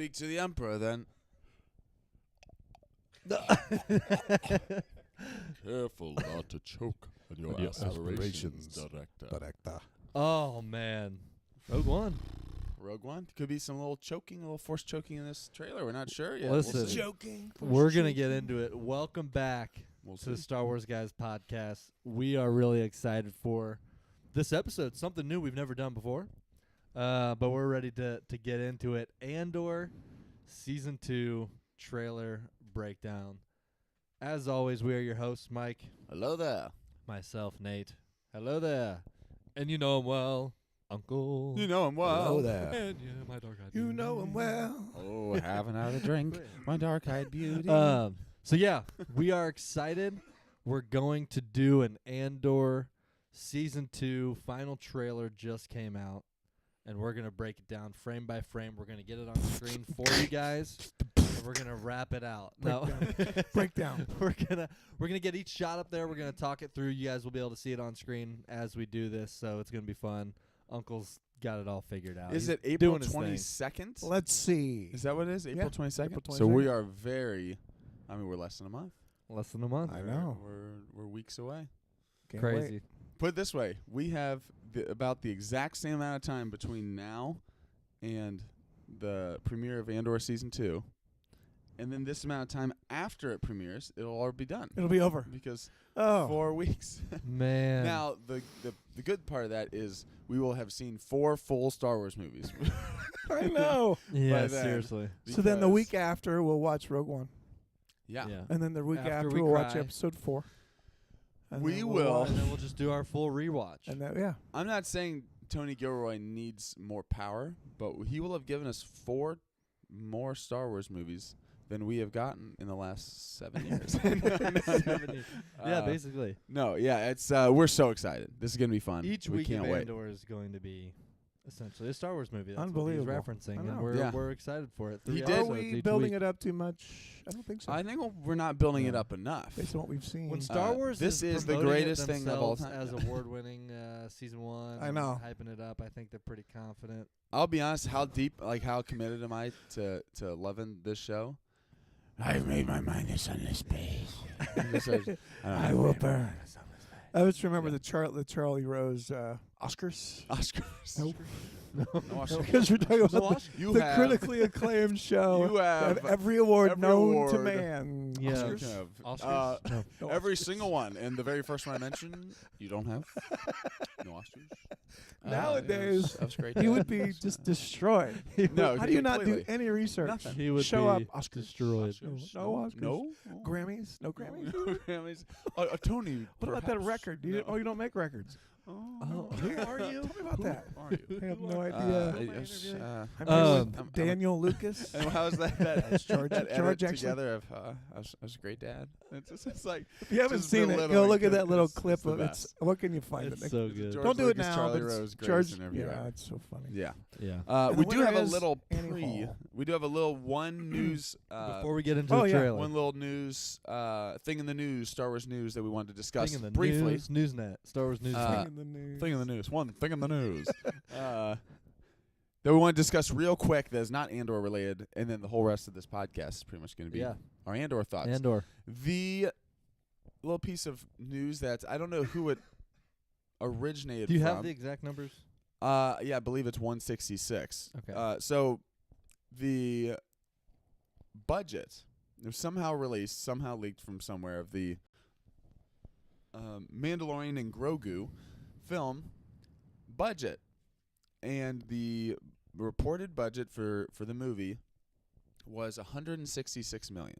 Speak to the Emperor, then. Careful not to choke on your aspirations, director. Oh, man. Rogue One. Rogue One? Could be some little choking, a little forced choking in this trailer. We're not sure yet. Listen, We'll see. Joking. We're going to get into it. Welcome back We'll to the see. Star Wars Guys podcast. We are really excited for this episode. Something new we've never done before. But we're ready to get into it. Andor Season 2 trailer breakdown. As always, we are your hosts, Mike. Hello there. Myself, Nate. Hello there. And you know him well, Uncle. You know him well. Hello there. And yeah, my dark-eyed You beauty. know him well. Oh, haven't had a drink. My dark-eyed beauty. So yeah, we are excited. We're going to do an Andor Season 2 final trailer just came out, and we're going to break it down frame by frame. We're going to get it on screen for you guys, and we're going to wrap it out. Breakdown. We're gonna get each shot up there. We're gonna talk it through. You guys will be able to see it on screen as we do this, so it's gonna be fun. Uncle's got it all figured out. Is He's it April doing his thing. 22nd? Let's see. Is that what it is? April 22nd? April So we 22nd. are we're less than a month. Less than a month. I know. We're weeks away. Can't Crazy. wait. Put it this way, we have about the exact same amount of time between now and the premiere of Andor Season 2. And then this amount of time after it premieres, it'll all be done. It'll be over. Because Oh. 4 weeks. Man. Now, the good part of that is we will have seen 4 full Star Wars movies. I know. yeah, by then. seriously. So then the Because- week after, we'll watch Rogue One. Yeah. And then the week After after, we we'll watch cry. episode 4. And We then will. watch- And then we'll just do our full rewatch. And then, yeah. I'm not saying Tony Gilroy needs more power, but he will have given us 4 more Star Wars movies than we have gotten in the last 7 years. Yeah, basically. No, yeah, it's we're so excited. This is gonna be fun. Each we week can't of wait. Andor is going to be essentially a Star Wars movie. That's Unbelievable. what he's referencing, I and know. we're excited for it. He 3 did. Are episodes we each building week. it up too much? I don't think so. I think we're not building it No. up enough. Based on what we've seen. When Star Wars this is the promoting it greatest thing of all themselves time. as award-winning season 1, I know. hyping it up, I think they're pretty confident. I'll be honest. How deep, how committed am I to loving this show? I've made my mind a sunless space. I will burn. I just remember the Charlie Rose Oscars. Oscars. Nope. No Oscars. Because we're talking about Oscars? You the have- critically acclaimed show. You have every award every known award. to man. Yeah. Oscars. You have, Oscars? No every Oscars. single one, and the very first one I mentioned, you don't have. No Oscars. Nowadays, that was great. He would be just destroyed. No, How do you not do completely. any research? Nothing. He would Show be up Oscars. destroyed. No Oscars. No. Grammys? No Grammys? No Grammys. A Tony. What about that perhaps. record? You don't make records. Oh, Who are you? Tell me about that. Are you? I have no Uh, idea. yes, I'm Um, here with Daniel Lucas. and how's that? That's George- that edit George actually- together of I was a great dad. It's like If you haven't just seen it, belittling go look at that little it's clip the of it. best. What can you find? It's it? so good. George Don't do it Lucas, now. Charlie but Rose, George, Grace, and everywhere. yeah, it's so funny. Yeah. Yeah. And We the do have a winner is little Annie Hall. We do have a little one news. Before we get into oh, the yeah. trailer. One little news thing in the news, Star Wars news that we wanted to discuss Thing in the briefly. Newsnet. Star Wars News. Uh, Thing in the news. Thing in the news. One thing in the news. That we want to discuss real quick that is not Andor related, and then the whole rest of this podcast is pretty much going to be Yeah. our Andor thoughts. Andor. The little piece of news that I don't know who it originated Do you from. have the exact numbers? Yeah, I believe it's 166. Okay. So the budget was somehow released, somehow leaked from somewhere of the Mandalorian and Grogu film budget, and the reported budget for the movie was $166 million.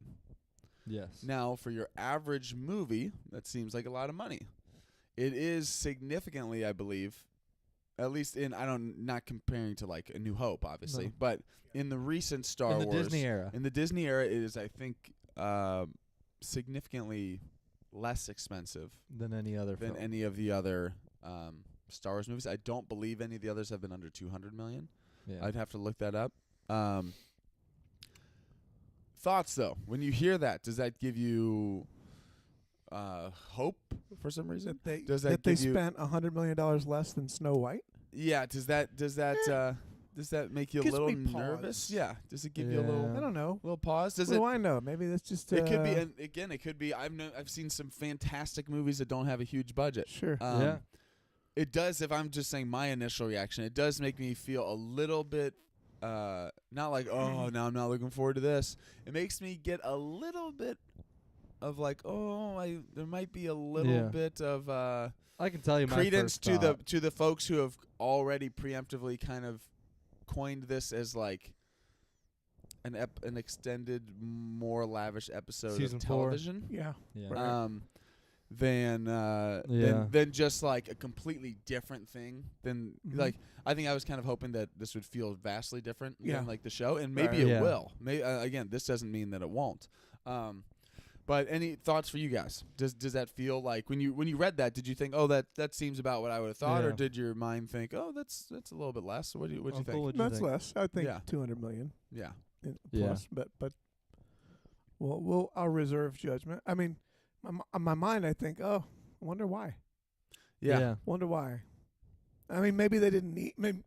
Yes. Now, for your average movie, that seems like a lot of money. It is significantly, I believe, at least not comparing to like A New Hope, obviously, No. but in the recent Star in the Wars, Disney era. in the Disney era, it is, I think, significantly less expensive Than any other than film. any of the other Star Wars movies. I don't believe any of the others have been under $200 million. Yeah. I'd have to look that up. Thoughts, though, when you hear that, does that give you hope for some reason? That Does they that give you? spent $100 million less than Snow White? Yeah. Does that Does that make you a Gives little me pause. nervous? Yeah. Does it give you a Yeah. I don't know. little pause? Does What it? do I know? Maybe that's just. It could be, and again, it could be. I've seen some fantastic movies that don't have a huge budget. Sure. Yeah. It does. If I'm just saying my initial reaction, it does make me feel a little bit. Not like, oh, now I'm not looking forward to this. It makes me get a little bit of like, there might be a little bit of I can tell you my credence first thought. to the folks who have already preemptively kind of coined this as like an extended, more lavish episode Season of 4. television. Yeah. Yeah. Right. Than just like a completely different thing than like I think I was kind of hoping that this would feel vastly different than like the show, and maybe Right. it will. Again, this doesn't mean that it won't. But any thoughts for you guys? Does that feel like when you read that, did you think, oh, that seems about what I would have thought, or Yeah. did your mind think, oh, that's a little bit less? What do you Uncle, think? what'd you That's think? less. I think Yeah. 200 million Yeah, plus, but I'll reserve judgment. I mean, on my mind, I think, I wonder why. yeah. Wonder why. I mean, maybe they didn't need. Maybe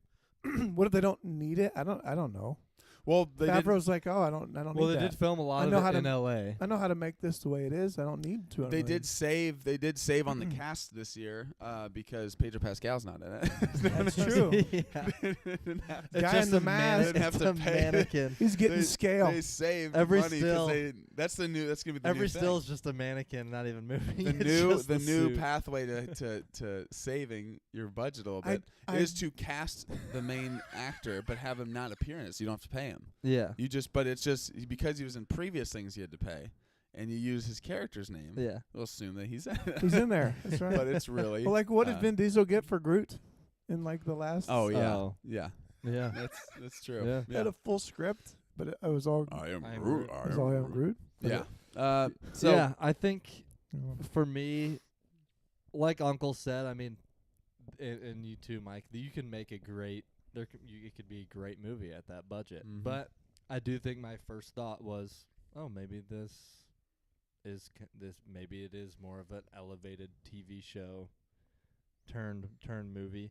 what if they don't need it? I don't know. Well, they did. Favreau's like, I don't Well, need they that. did film a lot I of know it how in to- L.A. I know how to make this the way it is. I don't need 200 They million. did save on the cast this year because Pedro Pascal's not in it. That's true. Yeah. They didn't have It's Guy just in the a mask. Didn't have It's to a pay. mannequin. He's getting scale. They saved Every money still- because that's gonna be the Every new still thing. is just a mannequin, not even moving. the It's new just the new suit. pathway to saving your budget a little bit I- is to cast the main actor but have him not appear in it, so you don't have to pay him. Yeah. But it's just because he was in previous things you had to pay, and you use his character's name. Yeah. We'll assume that he's in it. He's in there. That's right. But it's really Well, like, what did uh, Vin Diesel get for Groot in like the last? Oh yeah, Oh. yeah. Yeah. That's true. Yeah. He had a full script, but it was all. I am I am Groot. Groot. It was all on Groot. Yeah. So yeah, I think Oh. for me, like Uncle said, I mean, and you too, Mike, you can make a great. It could be a great movie at that budget. Mhm. But I do think my first thought was, oh, maybe maybe it is more of an elevated TV show turned movie.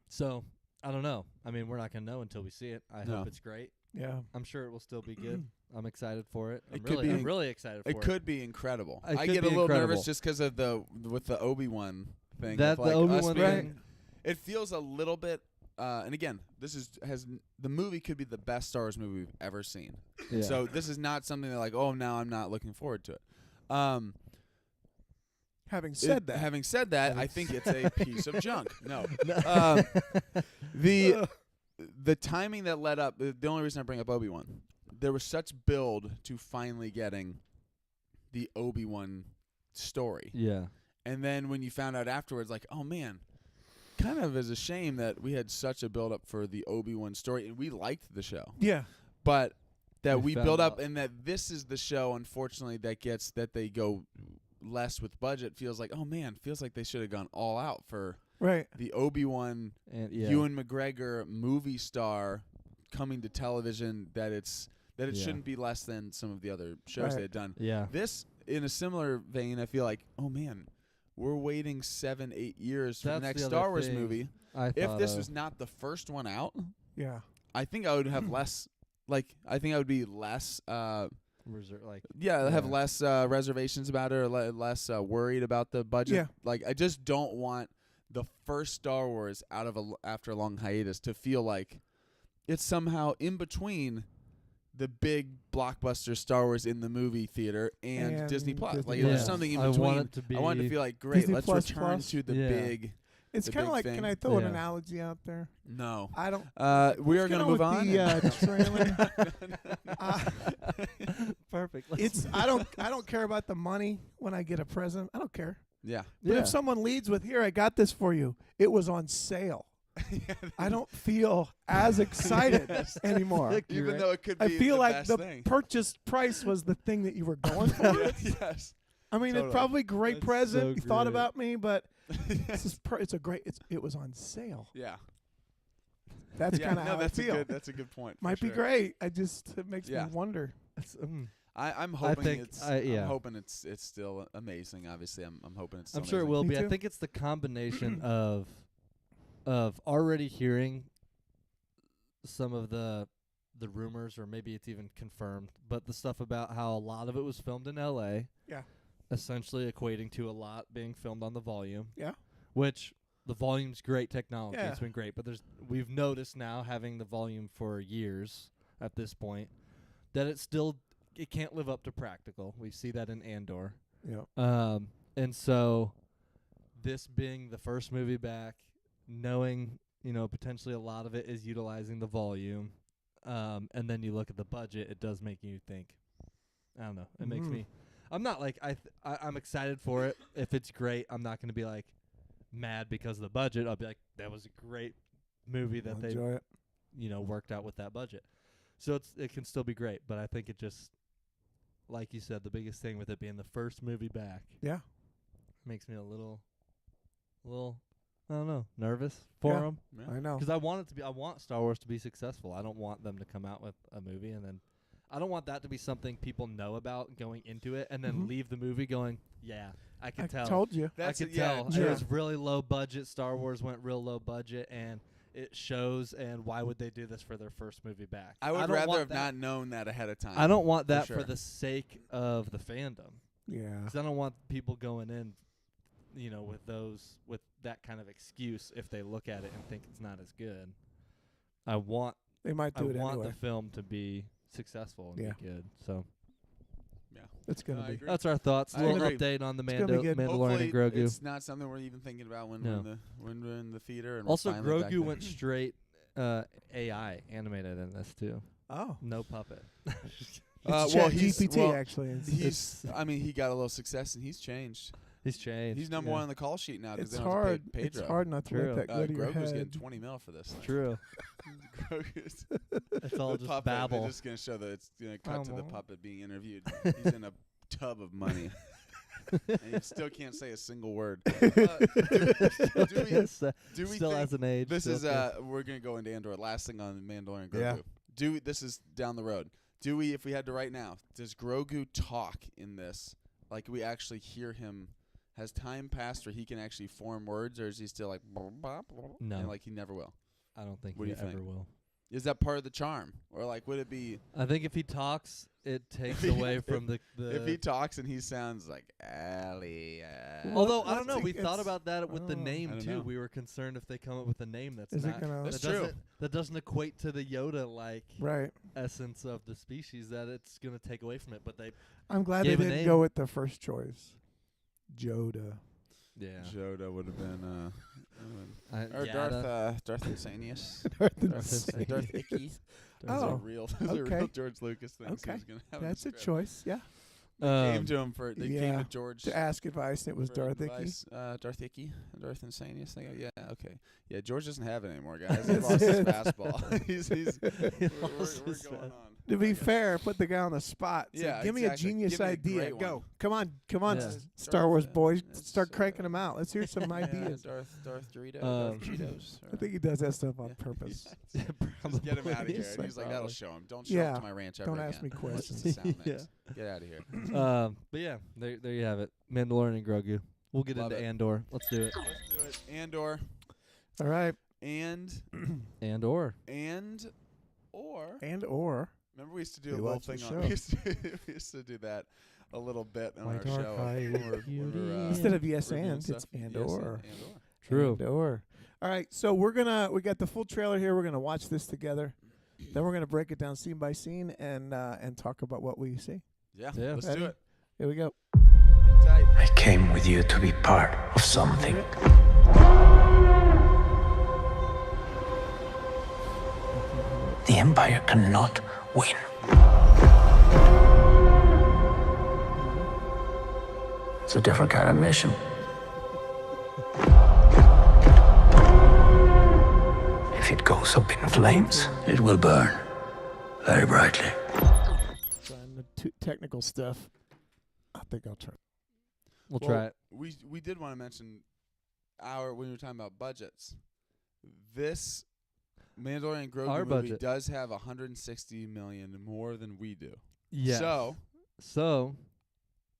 So I don't know. I mean, we're not gonna know until we see it. I No. hope it's great. Yeah. I'm sure it will still be good. I'm excited for it. It could be I'm inc- really excited for it. it could be incredible. It I could get a be little incredible. nervous just because of with the Obi-Wan thing. That of the like us Obi-Wan being- thing. It feels a little bit. And again, the movie could be the best Star Wars movie we've ever seen. Yeah. So this is not something that like, oh, now I'm not looking forward to it. Having said that, Having said that, I think it's a piece of junk. No. No. The timing that led up, the only reason I bring up Obi-Wan, there was such build to finally getting the Obi-Wan story. Yeah. And then when you found out afterwards, like, oh, man, kind of is a shame that we had such a build-up for the Obi-Wan story, and we liked the show. yeah, But that We we found build up out. and that this is the show, unfortunately, that they go less with budget feels like, oh, man, feels like they should have gone all out for right. the Obi-Wan And yeah. Ewan McGregor movie star coming to television, that it Yeah. shouldn't be less than some of the other shows Right. they had done. Yeah. This, in a similar vein, I feel like, oh man, we're waiting 7-8 years for the That's next the Star other Wave thing movie. I If thought this of. was not the first one out, Yeah. I think I would have less. Like, I think I would be less. like Have Yeah. less reservations about it, or less worried about the budget. Yeah. Like, I just don't want the first Star Wars after a long hiatus to feel like it's somehow in between the big blockbuster Star Wars in the movie theater and Disney Plus. Disney Like, Plus. there's something in I between. want it to be. I want it to feel like, great, Disney let's Plus return Plus? to the Yeah. big. It's The kind of big like, thing. can I throw an Yeah. analogy out there? No. I don't. We are Let's going to get move with on. the trailer. Perfect. It's I don't care about the money when I get a present. I don't care. Yeah. But if someone leads with, "Here, I got this for you," it was on sale. I don't feel as excited anymore. Even though it could be I feel the like best the thing. purchase price was the thing that you were going for. Yes. I mean, Totally. it's probably a great That's present. so You thought great. about me, but it's a great. It was on sale. Yeah. That's Yeah, kind of no, how that's I feel. that's a good point. for Might be sure. great. It makes Yeah. me wonder. I'm hoping think, it's. yeah. I'm hoping it's still amazing. Obviously, I'm hoping it's. Still I'm sure it amazing. will Me be. I too. think it's the combination of already hearing some of the rumors, or maybe it's even confirmed, but the stuff about how a lot of it was filmed in L.A. Yeah. Essentially equating to a lot being filmed on the volume. Yeah. Which the volume's great technology. Yeah. It's been great, but we've noticed now, having the volume for years at this point, that it can't live up to practical. We see that in Andor. Yeah. And so this being the first movie back, knowing, potentially a lot of it is utilizing the volume, and then you look at the budget, it does make you think. I don't know. It makes me. I'm not like I'm excited for it. If it's great, I'm not going to be like mad because of the budget. I'll be like, that was a great movie that they Enjoy it. worked out with that budget. So it can still be great, but I think it just, like you said, the biggest thing with it being the first movie back. Yeah. Makes me a little, I don't know, nervous for them. Yeah. I know. Because I want Star Wars to be successful. I don't want them to come out with a movie and then, I don't want that to be something people know about going into it and then leave the movie going, yeah, I can tell. I told you. I could tell. It was really low budget. Star Wars went real low budget, and it shows. And why would they do this for their first movie back? I would rather have not known that ahead of time. I don't want that for for the sake of the fandom. Yeah. Because I don't want people going in, with that kind of excuse if they look at it and think it's not as good. They might do it want anyway. the film to be successful and be good. So Yeah, it's gonna be. that's our thoughts. A I little agree. update on the It's gonna be good. Mandalorian Hopefully and Grogu. it's not something we're even thinking about when we're in the theater. And Also, we're finally back Grogu there. went straight AI animated in this too. Oh. No puppet. It's well, GPT actually. He got a little success and he's changed. He's changed. He's number one on the call sheet now. It's they don't hard. have to pay Pedro. It's hard not to let that go to your Grogu's head. getting 20 mil for this. True. Grogu's It's all the just puppet, babble. They're just gonna show that it's gonna cut to the Come on. puppet being interviewed. He's in a tub of money, and he still can't say a single word. Do we Still think has an age. this still is can- we're gonna go into Andor. Last thing on Mandalorian Grogu. Yeah. This is down the road. Do we, if we had to right now, does Grogu talk in this? Like we actually hear him? Has time passed where he can actually form words, or is he still like No. and like he never will? I don't think What do he you ever think? will. Is that part of the charm, or like would it be I think if he talks, it takes If he- away from the. if he talks and he sounds like Ali? Although I I don't know, think we thought it's- about that with the I name don't too. know. We were concerned if they come up with a name that's Is it not. gonna? That's that true. That doesn't equate to the Yoda like Right. essence of the species. That it's gonna take away from it. But they. I'm glad they Gave a didn't name. go with the first choice. Joda. Yeah. Yoda would have been or Yada. Darth Insanius. Insanius. Darth Icky. Oh, Those are real okay. George Lucas things. Okay. He was gonna have in That's the a script. choice. Yeah. They came to him for. They came Yeah. to George To ask advice, and it was for Darth Icky. advice. Darth Icky, Darth Insanius. They go, yeah, okay, yeah. George doesn't have it anymore, guys. He lost his fastball. he's we're going on. To be fair, put the guy on the spot. Say, Yeah, give me a exactly. genius Give me a idea. great Go. one. Come on, Yeah. Star Wars Darth, boys. it's, Start cranking them out. Let's hear some Yeah, ideas. Darth Dorito, Um, Darth Cheetos. I think he does that stuff on Yeah. purpose. Just get him out of here. Yes, And he's like, that'll probably. show him. Don't show Yeah. up to my ranch ever Don't again. ask me What's the questions. sound mix? Yeah. Get out of here. But yeah, there you have it. Mandalorian and Grogu. We'll get Love into it. Andor. Let's do it. Let's do it. Andor All right. and Andor. or. Remember we used to do You a little watch the thing show. on. We used to do that a little bit on White our Dark show. Eye when we're, Instead of yes reviewing and, it's stuff. and Yes, or. True. And or. All right. So we got the full trailer here. We're gonna watch this together. Then we're gonna break it down scene by scene and talk about what we see. Yeah, Yeah. let's Ready? do it. Here we go. Hang tight. I came with you to be part of something. The Empire cannot win. It's a different kind of mission. If it goes up in flames, it will burn very brightly. Trying the technical stuff. I think I'll try. We'll Well, try it. We did want to mention when we were talking about budgets. This Mandalorian Grogu Our movie budget. does have 160 million more than we do. Yeah. So,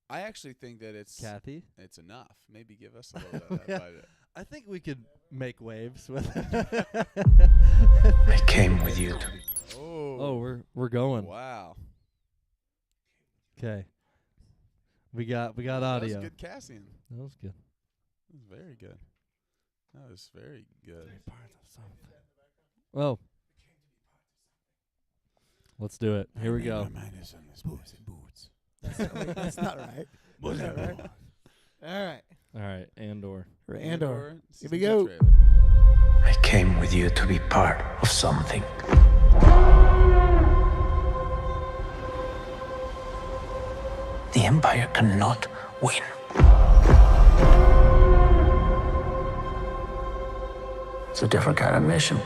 I actually think that it's Kathy, enough. Maybe give us a little bit of that budget. I think we could make waves with I came with you to Oh, we're going. Wow. Okay. We got audio. That was good Cassian. That was good. That was very good. That was very good. Well, let's do it. Here we go. That's not right. That's not right. All right. All right, Andor. For Andor. Here season we 2 go. trailer. I came with you to be part of something. The Empire cannot win. It's a different kind of mission.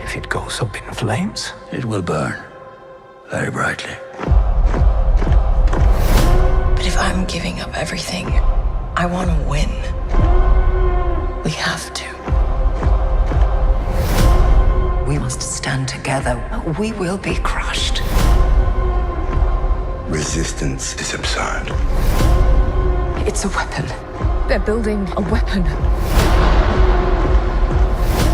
If it goes up in flames, it will burn very brightly. But if I'm giving up everything, I want to win. We have to. We must stand together. We will be crushed. Resistance is absurd. It's a weapon. They're building a weapon.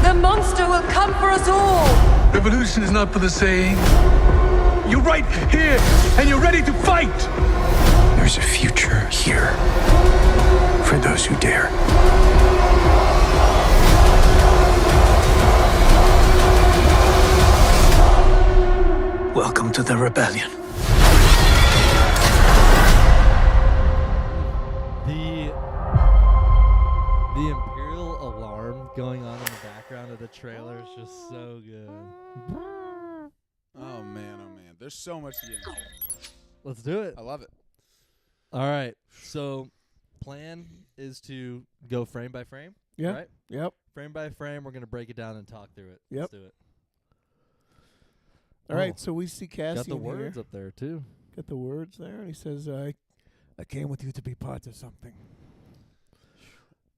The monster will come for us all. Revolution is not for the saying. You're right here, and you're ready to fight. There's a future here for those who dare. Welcome to the rebellion. The Imperial alarm going on in the background of the trailer is just so good. Oh man. There's so much to get into. Let's do it. I love it. All right. So, plan is to go frame by frame. Yeah. Right? Yep. Frame by frame, we're going to break it down and talk through it. Yep. Let's do it. All right. So we see Cassian Got the words here. up there, too. Got the words there. And he says, I came with you to be part of something.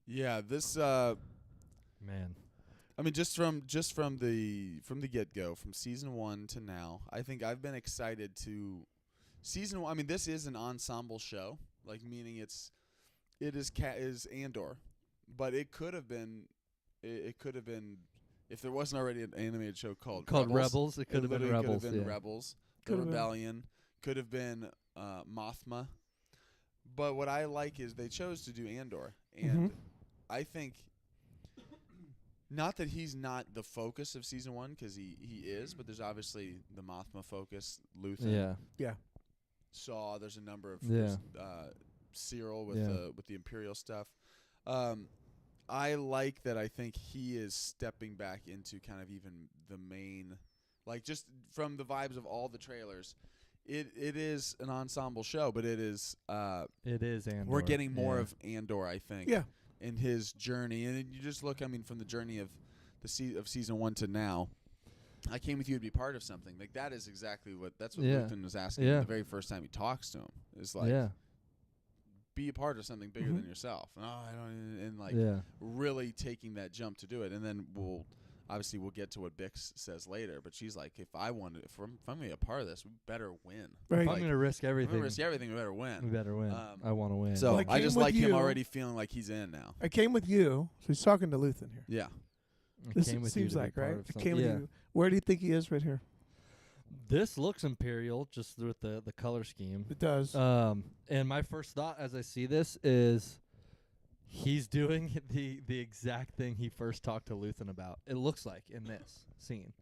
Yeah, this Man. I mean just from the get-go, from season 1 to now, I think I've been excited to season 1. I mean, this is an ensemble show, like meaning it is Andor, but it could have been if there wasn't already an animated show called Rebels. It could have been literally Rebels. Could have been Yeah. Rebels, Could the have been. Rebellion, could have been Mothma. But what I like is they chose to do Andor, and I think not that he's not the focus of season 1, because he is, but there's obviously the Mothma focus, Luthen, Yeah. Saw. There's a number of Yeah. Cyril with Yeah. the Imperial stuff. I like that. I think he is stepping back into kind of even the main, like just from the vibes of all the trailers. It is an ensemble show, but it is. It is Andor. We're getting more Yeah. of Andor, I think. Yeah. In his journey, and then you just look. I mean, from the journey of season 1 to now, I came with you to be part of something. Like that is exactly that's what Yeah. Luthen was asking Yeah. the very first time he talks to him. Is like, Yeah. be a part of something bigger than yourself. And, I don't, and like Yeah. really taking that jump to do it. And then we'll get to what Bix says later. But she's like, if I'm going to be a part of this, we better win. Right. If I'm going to risk If I'm everything, gonna risk everything, we better win. we better win. I want to win. So Well, I I came just with like him you. already feeling like he's in now. I came with you. So he's talking to Luthen here. Yeah. I This came with you seems to be like, part right? of I something. came with Yeah. you. Where do you think he is right here? This looks Imperial, just with the color scheme. It does. And my first thought as I see this is he's doing the exact thing he first talked to Luthen about. It looks like in this scene.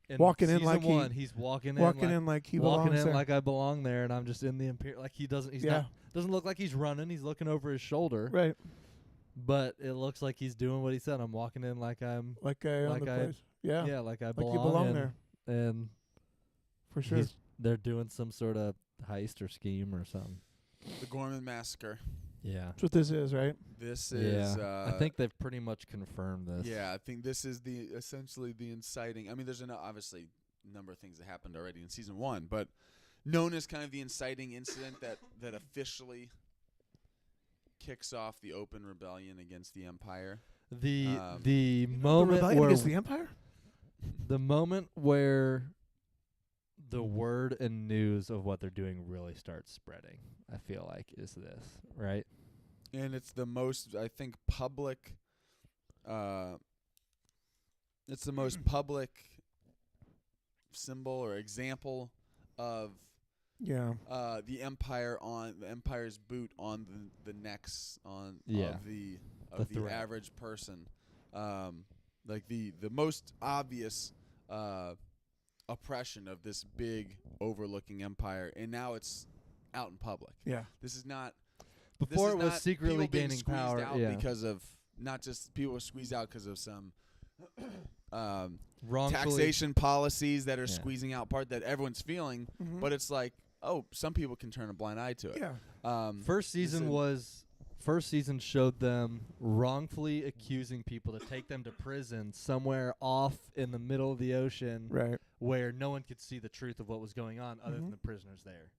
In Walking in season like he- 1, he's walking walking in like he walking belongs in there. like I belong there, and I'm just in the Imperial. Like he doesn't. He's Yeah. not. Doesn't look like he's running. He's looking over his shoulder. Right. But it looks like he's doing what he said. I'm walking in like I'm. Like I own Like the I- place. Yeah. Yeah, like I Like belong. you belong and, there. And For sure. they're doing some sort of heist or scheme or something. The Gorman Massacre. Yeah. That's what this is, right? This is. I think they've pretty much confirmed this. Yeah, I think this is essentially the inciting. I mean, there's obviously a number of things that happened already in season 1, but known as kind of the inciting incident that officially kicks off the open rebellion against the Empire. The The moment rebellion where against the Empire? the moment where the word and news of what they're doing really starts spreading. I feel like is this right? And it's the most, I think, public. It's the most public symbol or example of the Empire's boot on the necks of the average person. Like the most obvious oppression of this big overlooking empire, and now it's out in public. Yeah. This is not. Before this is it was not secretly people being gaining squeezed power, out yeah. because of not just people were squeezed out because of some Wrongfully. taxation policies that are Yeah. squeezing out part that everyone's feeling, Mhm. but it's like, oh, some people can turn a blind eye to it. Yeah. First season showed them wrongfully accusing people to take them to prison somewhere off in the middle of the ocean, Right. where no one could see the truth of what was going on other than Mhm. the prisoners there.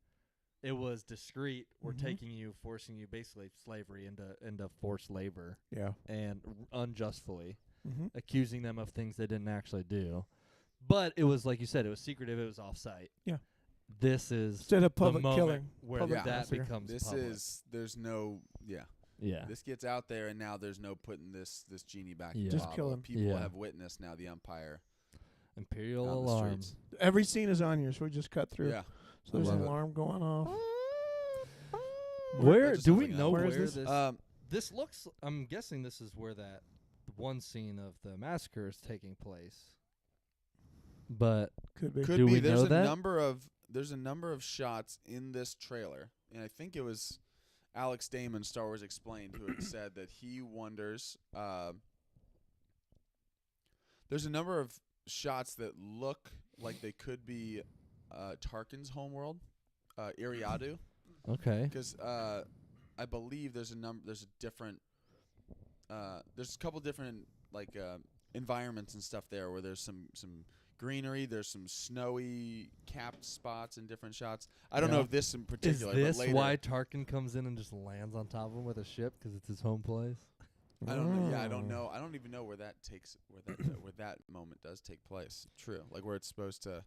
It was discreet. We're Mhm. taking you, forcing you, basically slavery into forced labor, Yeah. and unjustly Mm-hmm. accusing them of things they didn't actually do. But it was, like you said, it was secretive. It was off-site. Yeah. This is Instead of the public moment killing, where public that massacre. becomes This public. is there's no Yeah. This gets out there, and now there's no putting this genie back in Yeah. the Just bottle. kill him. People Yeah. have witnessed now the Empire Imperial on the alarm. streets. Every scene is on here, so we just cut through. Yeah. So there's I an love it. alarm going off. Where just do we something know else. Where where is this? this? This looks. I'm guessing this is where that one scene of the massacre is taking place. But Could be. Could Do be. we There's know a that? number of shots in this trailer, and I think it was Alex Damon, Star Wars Explained, who had said that he wonders. There's a number of shots that look like they could be Tarkin's homeworld, Iriadu, okay. because I believe there's a couple different environments and stuff there where there's some greenery, there's some snowy capped spots in different shots. I don't know Yeah. if this in Is particular, this but later, why Tarkin comes in and just lands on top of him with a ship because it's his home place? I don't know. Yeah, I Oh. don't know. I don't even know where that where that moment does take place. True, like where it's supposed to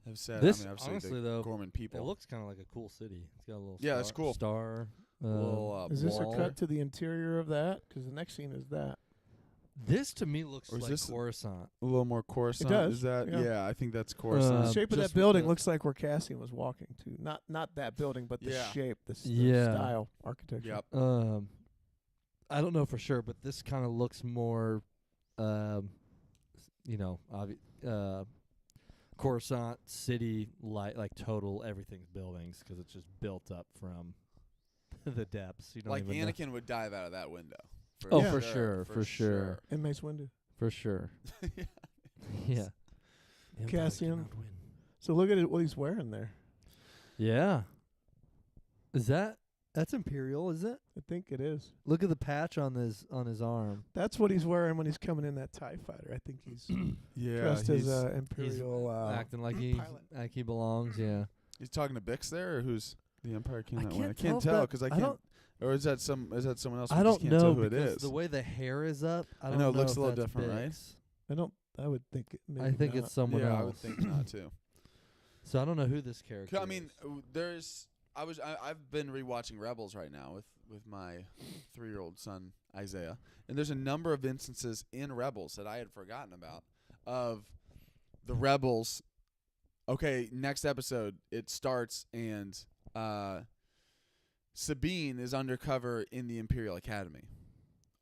have said. This, I mean, obviously honestly, the though, Gorman people. It looks kind of like a cool city. It's got a little Yeah, it's cool. star. Little, Is this wall. a cut to the interior of that? Because the next scene is that. This to me looks Or is like this- Coruscant. A little more Coruscant. does, Is that? yeah. Yeah, I think that's Coruscant. The shape of just that with building the- looks like where Cassian was walking to. Not that building, but the Yeah. shape, the Yeah. style, architecture. Yep. I don't know for sure, but this kind of looks more, Coruscant city like total everything's buildings because it's just built up from the depths. You don't Like even know. Anakin would dive out of that window. Oh, Yeah. for sure, for sure. And Mace Windu. For sure. Yeah. Yeah. The Empire Cassian. cannot win. So look at what he's wearing there. Yeah. That's Imperial, is it? I think it is. Look at the patch on his arm. That's what he's wearing when he's coming in that TIE fighter. I think he's Yeah, dressed as he's, Imperial acting like pilot. he belongs, yeah. he's talking to Bix there, or who's the Empire I cannot win? I can't can't tell tell if because that- I I can't. Or is that someone else? I don't can't know tell who it because is. the way the hair is up, I don't know, know it looks if a little that's different, right? Bix. I would think maybe I think not. it's someone yeah, else. I would think not too. So I don't know who this character I mean, is. I've been rewatching Rebels right now with my 3-year-old son Isaiah, and there's a number of instances in Rebels that I had forgotten about of the Rebels. Okay, next episode it starts and Sabine is undercover in the Imperial Academy,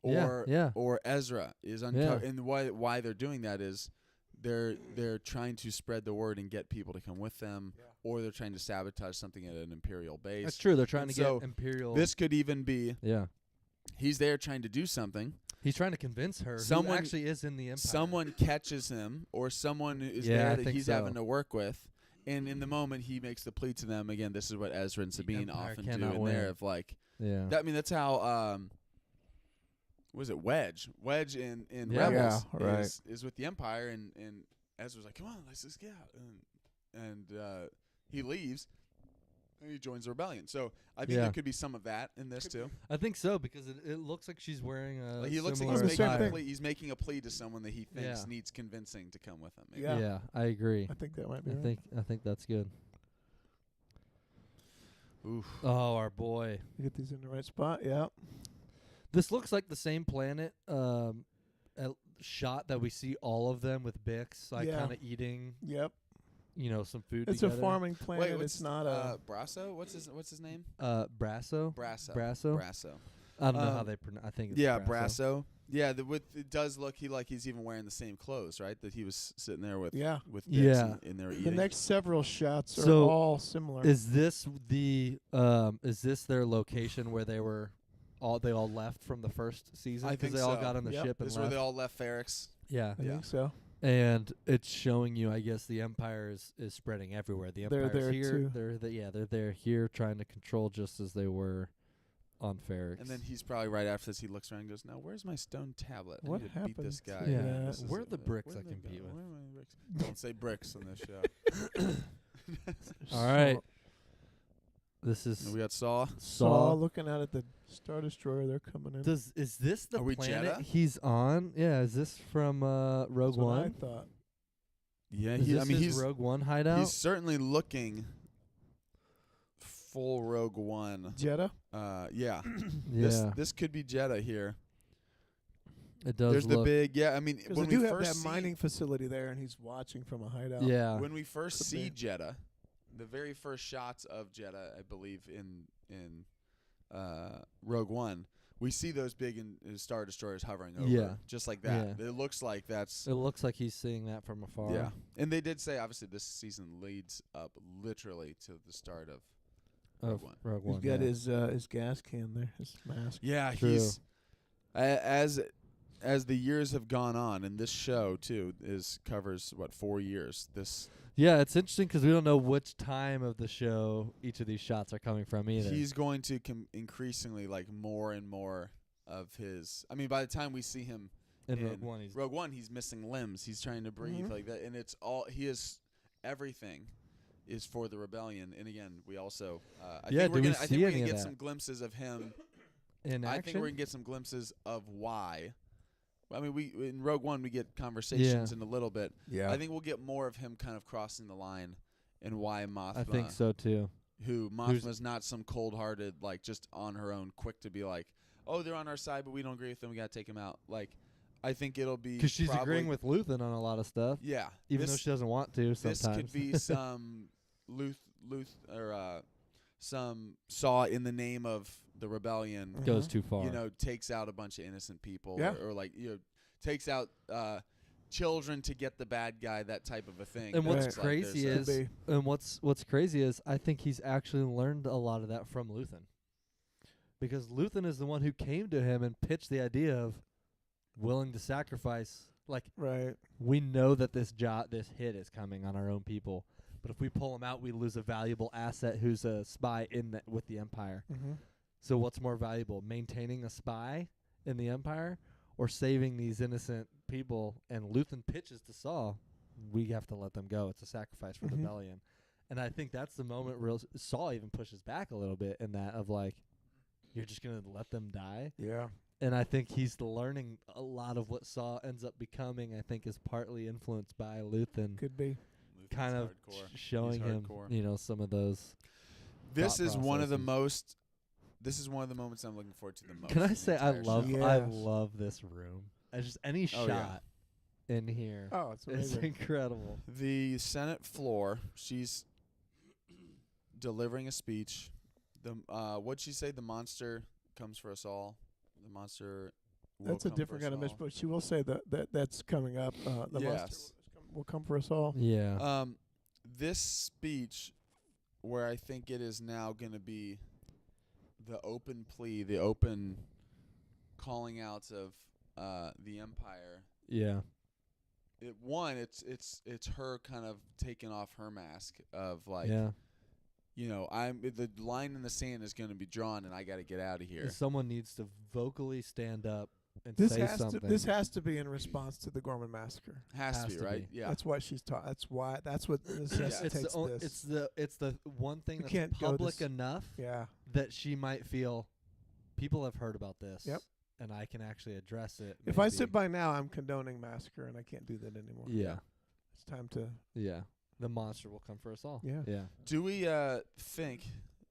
or Yeah. or Ezra is undercover, and why they're doing that is they're trying to spread the word and get people to come with them, or they're trying to sabotage something at an Imperial base. That's true. They're trying And to get so Imperial. This could even be yeah. he's there trying to do something. He's trying to convince her Someone- who actually is in the Empire. Someone catches him, or someone is Yeah, I there that think he's so. having to work with. And in the moment, he makes the plea to them again. This is what Ezra and Sabine Empire often do cannot in win. there. Of like, Yeah. that's how. Was it Wedge? Wedge in Yeah. Rebels Yeah, right. is with the Empire, and Ezra's like, "Come on, let's just get out," and he leaves, And he joins the rebellion. So I think Yeah. there could be some of that in this too. I think so because it looks like she's wearing a. Like he looks like similar he's making, attire. a plea, he's making a plea to someone that he thinks Yeah. needs convincing to come with him. Maybe. Yeah. Yeah, I agree. I think that might be. I think that's good. Oof. Oh, our boy. You get these in the right spot. Yeah. This looks like the same planet shot that we see all of them with Bix, like Yeah. kind of eating, Yep. some food It's together. a farming planet. Wait, It's not a. Brasso? What's his name? Brasso. Brasso. Brasso. Brasso. I don't know how they pronounce. I think it's Yeah, Brasso. Brasso. Yeah, it does look he's even wearing the same clothes, right? That he was sitting there with. Yeah. With Bix Yeah. and they were The eating. next several shots are So, all similar. Is this their location where they all left from the first season? I Because think they all so. got on the Yep. ship and This is where left. they all left Ferrix. Yeah. I think so. And it's showing you, I guess, the Empire is spreading everywhere. The They're Empire's there here. too. They're there here trying to control just as they were on Ferrix. And then he's probably right after this. He looks around and goes, "Now, where's my stone tablet? I What need to beat this happened guy." to Yeah. that? This is Where are it. the bricks Where I they compete go? with? Where are my bricks? Don't say bricks on this show. All right. This is And we got Saw. Saw looking out at the Star Destroyer. They're coming in. Is this the Are we planet Jedha? he's on? Yeah. Is this from Rogue That's what I One? thought. Yeah, Is this I mean his Rogue One hideout? he's certainly looking full Rogue One. Jeddah. Yeah. yeah. This could be Jeddah here. It does There's look. the big I mean Because when they we do have first that see mining facility there, and he's watching from a hideout. Yeah. when we first Could see be. Jeddah, the very first shots of Jeddah, I believe in Rogue One, we see those big Star Destroyers hovering over, Yeah. just like that. Yeah. It looks like that's It looks like he's seeing that from afar. yeah. And they did say obviously this season leads up literally to the start of Rogue One. Rogue He's One. got yeah. his gas can there, his mask. Yeah, True. he's as the years have gone on, and this show too covers 4 years. Yeah, it's interesting because we don't know which time of the show each of these shots are coming from either. He's going to increasingly like more and more of his. I mean, by the time we see him in in Rogue One, he's missing limbs. He's trying to breathe Mhm. like that, and it's all he is. Everything is for the rebellion. And again, we also. I Yeah, think we're do we gonna, I see think we're any gonna of get that? some glimpses of him. in I action. think we're gonna get some glimpses of why. I mean, we in Rogue One we get conversations in a little bit. Yeah. I think we'll get more of him kind of crossing the line, and why Mothma. I think so too. Who Who's- Mothma's not some cold-hearted, like just on her own, quick to be like, oh, they're on our side, but we don't agree with them. We gotta take them out. Like, I think it'll be Because she's probably- agreeing with Luthen on a lot of stuff, Yeah, even though she doesn't want to. this Sometimes could be some some Saw in the name of the rebellion. goes too far. You know, takes out a bunch of innocent people, Yeah. or like takes out children to get the bad guy, that type of a thing. And what's That's like crazy there's is, Could and what's crazy is, I think he's actually learned a lot of that from Luthen, because Luthen is the one who came to him and pitched the idea of willing to sacrifice. Like, Right. we know that this hit is coming on our own people, but if we pull him out, we lose a valuable asset who's a spy with the Empire. Mm-hmm. So what's more valuable, maintaining a spy in the Empire or saving these innocent people? And Luthen pitches to Saw, we have to let them go. It's a sacrifice for the Mhm. rebellion. And I think that's the moment where Saw even pushes back a little bit in that of like, you're just going to let them die? Yeah. And I think he's learning a lot of what Saw ends up becoming, I think, is partly influenced by Luthen, Could be. Luthen's kind of hardcore. showing He's him, hardcore. some of those. This thought is one of the processes. most. This is one of the moments I'm looking forward to the most. Can I in the say I entire love show. I Yes. love this room. Just any Oh, yeah. shot in here Oh, it's is amazing. incredible. The Senate floor. She's delivering a speech. What'd she say? The monster comes for us all. The monster. Will That's a come different for kind of us mission, but she will say that's coming up. The Yes. monster will come for us all. Yeah. all. This speech, where I think it is now going to be the open plea, the open calling out of the Empire. Yeah. It's her kind of taking off her mask of like, Yeah. the line in the sand is going to be drawn, and I got to get out of here. Someone needs to vocally stand up and This say has something. to. This has to be in response to the Gorman massacre. Has to be, right? be. Yeah. That's what she's taught. That's why. That's what necessitates this. It's the one thing You that's can't go public this- enough Yeah. that she might feel people have heard about this. Yep. And I can actually address it. If I maybe. sit by now, I'm condoning massacre, and I can't do that anymore. Yeah. It's time to. Yeah. The monster will come for us all. Yeah. Yeah. Do we think?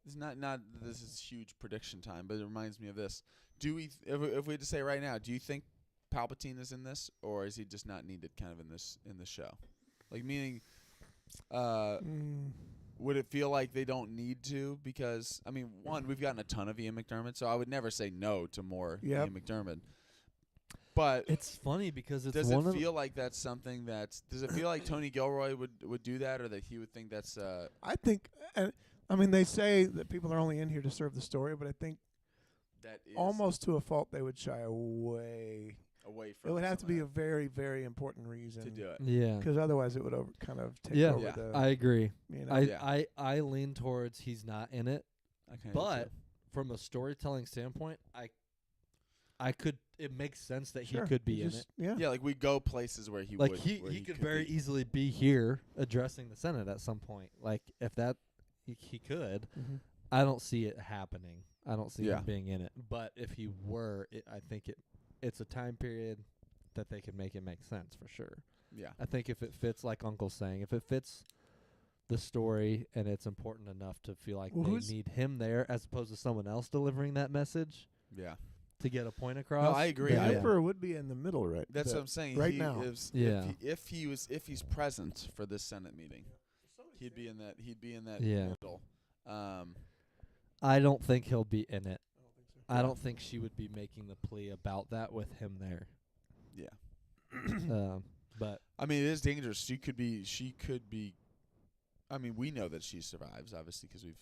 It's not. This is huge prediction time, but it reminds me of this. Do we? If we had to say right now, do you think Palpatine is in this, or is he just not needed, kind of in this show? Like meaning, would it feel like they don't need to? Because I mean, one, we've gotten a ton of Ian McDermott, so I would never say no to more Yep. Ian McDermott. But It's funny because it's does one it of feel like that's something that? Does it feel like Tony Gilroy would do that, or that he would think that's? I think. I mean, they say that people are only in here to serve the story, but I think That is almost to a fault they would shy away. away from. It would have to some be a of very, very important reason that to do it. yeah. because otherwise it would kind of take Yeah. over Yeah. the. I agree. you know, I lean towards he's not in it, I kinda do but too. from a storytelling standpoint, I could. It makes sense that sure, he could be you in just- it. Yeah. Yeah, like we go places where he Like would. he where could very be. easily be here addressing the Senate at some point. Like if that he could. Mm-hmm. I don't see it happening. I don't see Yeah. him being in it. But if he were, I think it's a time period that they could make it make sense for sure. Yeah. I think if it fits, like Uncle's saying, if it fits the story and it's important enough to feel like Well, they who's- need him there as opposed to someone else delivering that message Yeah. to get a point across. I agree. The then yeah. Emperor would be in the middle, right? That's The- what I'm saying. right he now. Is, Yeah. If he's present for this Senate meeting, he'd be in that. Yeah. middle. I don't think he'll be in it. I don't think she would be making the plea about that with him there. Yeah. But I mean, it is dangerous. She could be. I mean, we know that she survives, obviously, because we've.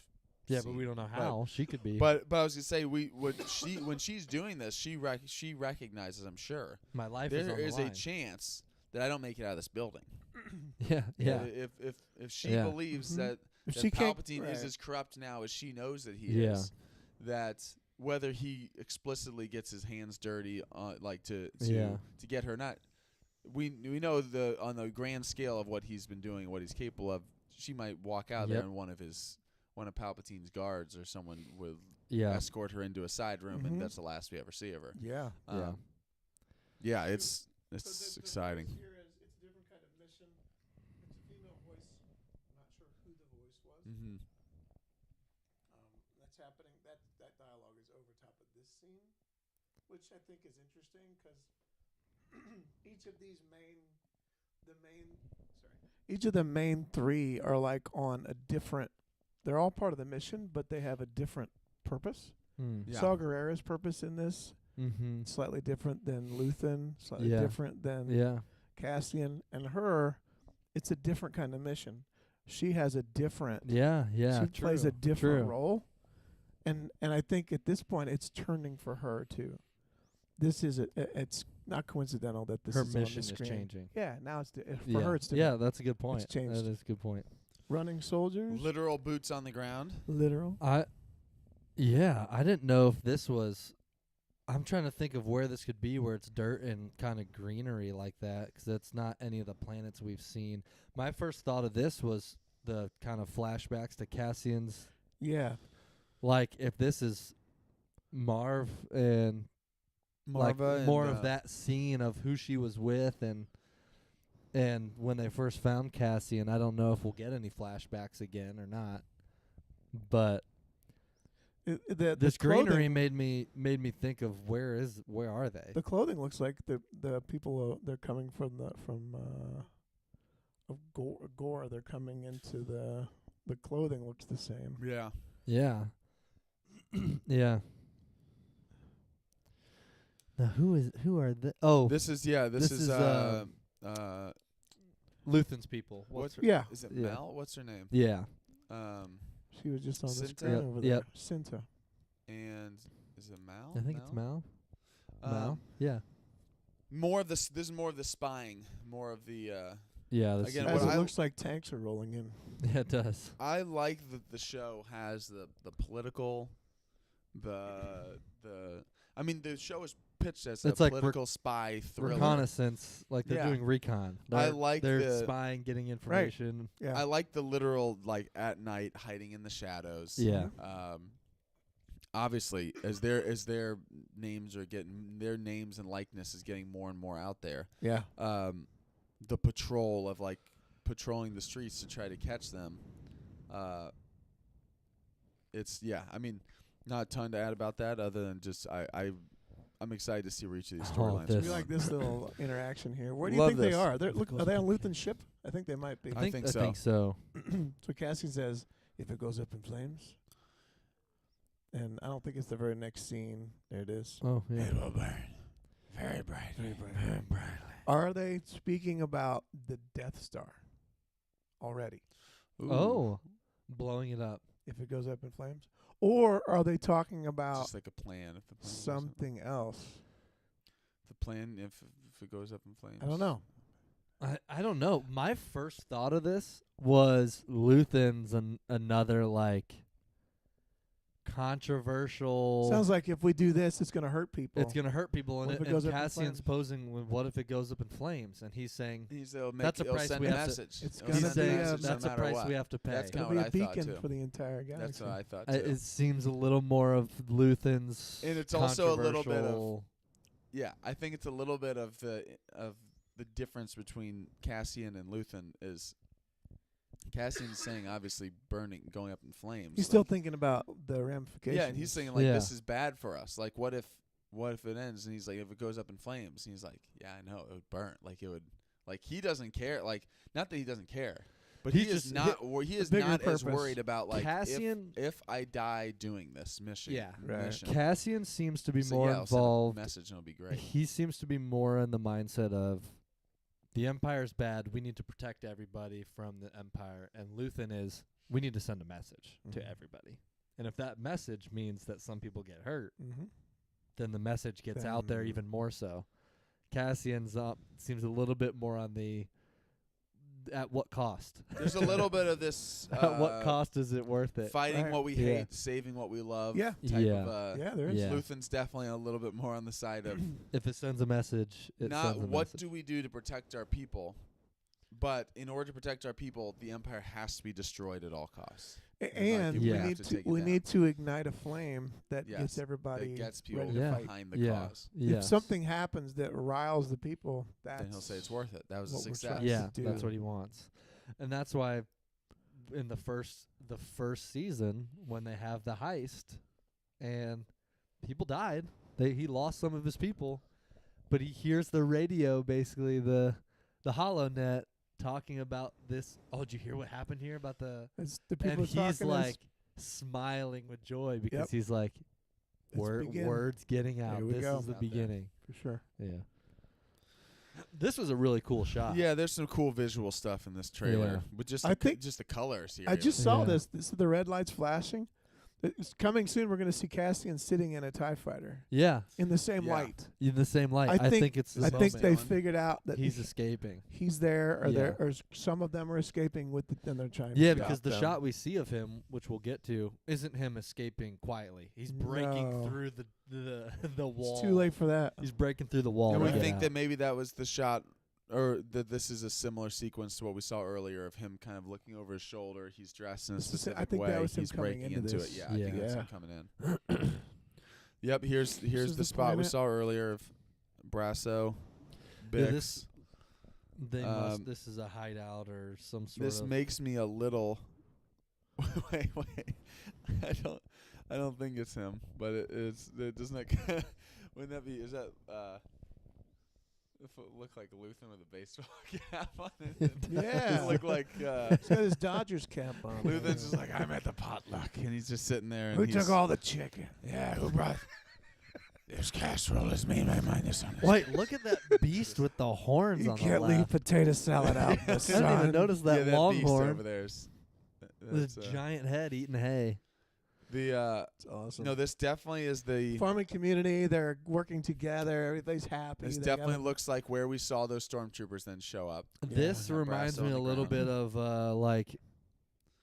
yeah, seen, but we don't know how she could be. But I was gonna say, when she's doing this, she recognizes, I'm sure, my life is there on the is a line. chance that I don't make it out of this building. Yeah. If she Yeah. believes Mhm. that, If that she can't- Palpatine is right. as corrupt now as she knows that he Yeah. is, that whether he explicitly gets his hands dirty, like to Yeah. get her, not we know on the grand scale of what he's been doing, what he's capable of, she might walk out there Yep. and one of Palpatine's guards or someone will Yeah. escort her into a side room, Mhm. and that's the last we ever see of her. Yeah. Yeah, it's exciting. It's a different kind of mission. It's a female voice. I'm not sure who the voice was. Mm-hmm. That's happening. That dialogue is over top of this scene, which I think is interesting because each of the main three are like on a different. They're all part of the mission, but they have a different purpose. Mm. Yeah. Saw Gerrera's purpose in this Mm-hmm. slightly different than Luthen, slightly Yeah. different than Yeah. Cassian, and her. It's a different kind of mission. She has a different. Yeah. Yeah. she plays a different True. role, and I think at this point it's turning for her too. This is it's not coincidental that this Her is mission on the is screen. changing. Yeah, now it's for yeah. her. It's yeah, different. that's a good point. changed. That is a good point. Running soldiers, Literal boots on the ground. literal. I didn't know if this was. I'm trying to think of where this could be, where it's dirt and kind of greenery like that, because that's not any of the planets we've seen. My first thought of this was the kind of flashbacks to Cassian's. Yeah, Like if this is Marv and like Marva more and, of that scene of who she was with and when they first found Cassian. I don't know if we'll get any flashbacks again or not, but the this clothing- greenery made me think of where are they? The clothing looks like the people they're coming from of Gore. They're coming into the clothing looks the same. Yeah. Yeah. Yeah. Now who are the This is This is is, Luthen's people. what's her, Yeah, is it Yeah. Mel? What's her name? Yeah. she was just on the Cinta? screen Yep, over yep. there. Cinta. And is it Mal? I think it's Mal. Mal. Um, Yeah. More of this. This is more of the spying. More of the. Yeah, this Again, As what it I- looks like tanks are rolling in. yeah, it does. I like that the show has the political, the. I mean, the show is pitched as It's a like political spy thriller. reconnaissance, like they're Yeah. doing recon. I like they're the- spying, getting information. Yeah. I like the literal like at night hiding in the shadows. Yeah. Obviously, as their names and likeness is getting more and more out there. Yeah. The patrol of like patrolling the streets to try to catch them. I mean, not a ton to add about that other than just I'm excited to see where each of these Oh, storylines this- We go. like this little interaction here. Where do you Love think they this. are? Are they on Luthen's ship? I think they might be. I think so. I think so. So Cassian says, "If it goes up in flames," and I don't think it's the very next scene. There it is. Oh yeah. It will burn very brightly. Very brightly. Are they speaking about the Death Star already? Oh, blowing it up. If it goes up in flames, or are they talking about Just like a plan. If the plan goes up. something else? The plan if it goes up in flames. I don't know. I don't know. My first thought of this was Luthen's another like controversial. Sounds like if we do this, it's going to hurt people. It's gonna hurt people, What and, if it and goes up in Cassian's flames? posing, what if it goes up in flames? And he's saying That's a it'll price send we a have to- message. It's It'll gonna he's send a be saying a- message no that's a matter price what. we have to pay. That's It'll kinda be what a I thought beacon too. for the entire galaxy. That's what I thought too. It seems a little more of Luthen's. And it's also a little bit of- controversial- Yeah, I think it's a little bit of the difference between Cassian and Luthen is Cassian's saying obviously going up in flames. He's still like- thinking about the ramifications. Yeah, and he's saying like Yeah. this is bad for us. Like what if it ends? And he's like, if it goes up in flames, and he's like, yeah, I know it would burn. Like it would. Like he doesn't care. Like not that he doesn't care, but He's he is just- not. He is bigger not as purpose. worried about like Cassian- if I die doing this mission. Yeah. Right. mission. Cassian seems to be So, more yeah, I'll send a involved. message and it'll be great. He seems to be more in the mindset of the Empire's bad. We need to protect everybody from the Empire. And Luthen is we need to send a message to Mhm. everybody. And if that message means that some people get hurt, Mm-hmm. then the message gets out there Then- even more so. Cassian's seems a little bit more on the at what cost? There's a little bit of this. At what cost is it worth it? Fighting Right. what we Yeah. hate, saving what we love. Yeah. Type Yeah. of, Yeah, there is. Yeah. Luthen's definitely a little bit more on the side of If it sends a message, it not sends a what message. do we do to protect our people, but in order to protect our people, the Empire has to be destroyed at all costs. And Yeah. we have need to to take it we down. need to ignite a flame that Yes, gets everybody That gets people ready to Yeah. fight. behind the Yeah. cause. Yes. If something happens that riles the people, that's Then he'll say it's worth it. That was a what we're success. trying Yeah, to that's do. what he wants, and that's why in the first season when they have the heist and people died, he lost some of his people, but he hears the radio, basically the HoloNet talking about this. Oh, did you hear what happened here about the? It's the people And are he's talking like smiling with joy because Yep. he's like, Let's begin. words getting out. Here we This go. is the Out there. beginning. for sure. Yeah. This was a really cool shot. Yeah, there's some cool visual stuff in this trailer, Yeah. but just I think- just the colors here. I just saw Yeah. this. This is the red lights flashing. It's coming soon. We're going to see Cassian sitting in a TIE fighter Yeah. in the same Yeah. light. In the same light. I think- it's the I think they moment. figured out that He's escaping. he's there, or Yeah. some of them are escaping with, and they're trying. Yeah, to because stop the them. shot we see of him, which we'll get to, isn't him escaping quietly. He's breaking No. through the wall. It's too late for that. He's breaking through the wall. and to we get think out. that maybe that was the shot, or that this is a similar sequence to what we saw earlier of him kind of looking over his shoulder. He's dressed in a This is- I specific think way. that was him He's coming breaking into into it. this. Yeah, I think Yeah. that's him Yeah. coming in. Yep, here's is the the spot we planet. saw earlier of Brasso, Yeah, Bix. This is a hideout or some sort This of. makes me a little. wait. I don't think it's him, but it doesn't. Wouldn't that be? Is that? If it look like Luthen with a baseball cap on it. Yeah. It look like He's got his Dodgers cap on. Luthen's just like, I'm at the potluck, and he's just sitting there. And Who he's, took all the chicken? Yeah, who brought? This casserole is me. My mind is on this. Wait, look at that beast with the horns You on the can't leave left. potato salad out in the I sun. didn't even notice that yeah, that beast longhorn over there is. with his giant head eating hay. The It's awesome. no, this definitely is the. Farming community, they're working together. Everybody's happy. This They definitely gotta- looks like where we saw those stormtroopers then show up. This Yeah. reminds Brasso me on a the little ground. bit of like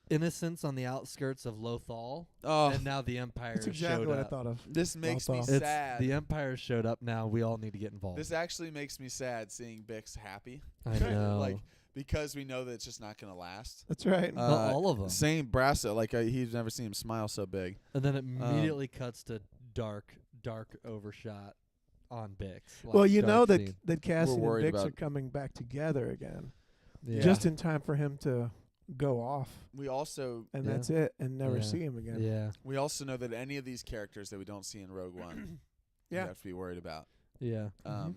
innocents on the outskirts of Lothal, Oh, and now the Empire That's exactly showed what I up. thought of. this makes me It's It's sad. the Empire showed up. Now we all need to get involved. This actually makes me sad seeing Bix happy. I know. Like, because we know that it's just not going to last. That's right. Not all of them. Same Brasso. Like, he's never seen him smile so big. And then it immediately cuts to dark overshot on Bix. well, you know dark that scene. that Cassian and worried Bix about- are coming back together again, Yeah. just in time for him to go off, We also and Yeah. that's it, and never Yeah. see him again. Yeah. know that any of these characters that we don't see in Rogue One, Yeah. we have to be worried about. Yeah.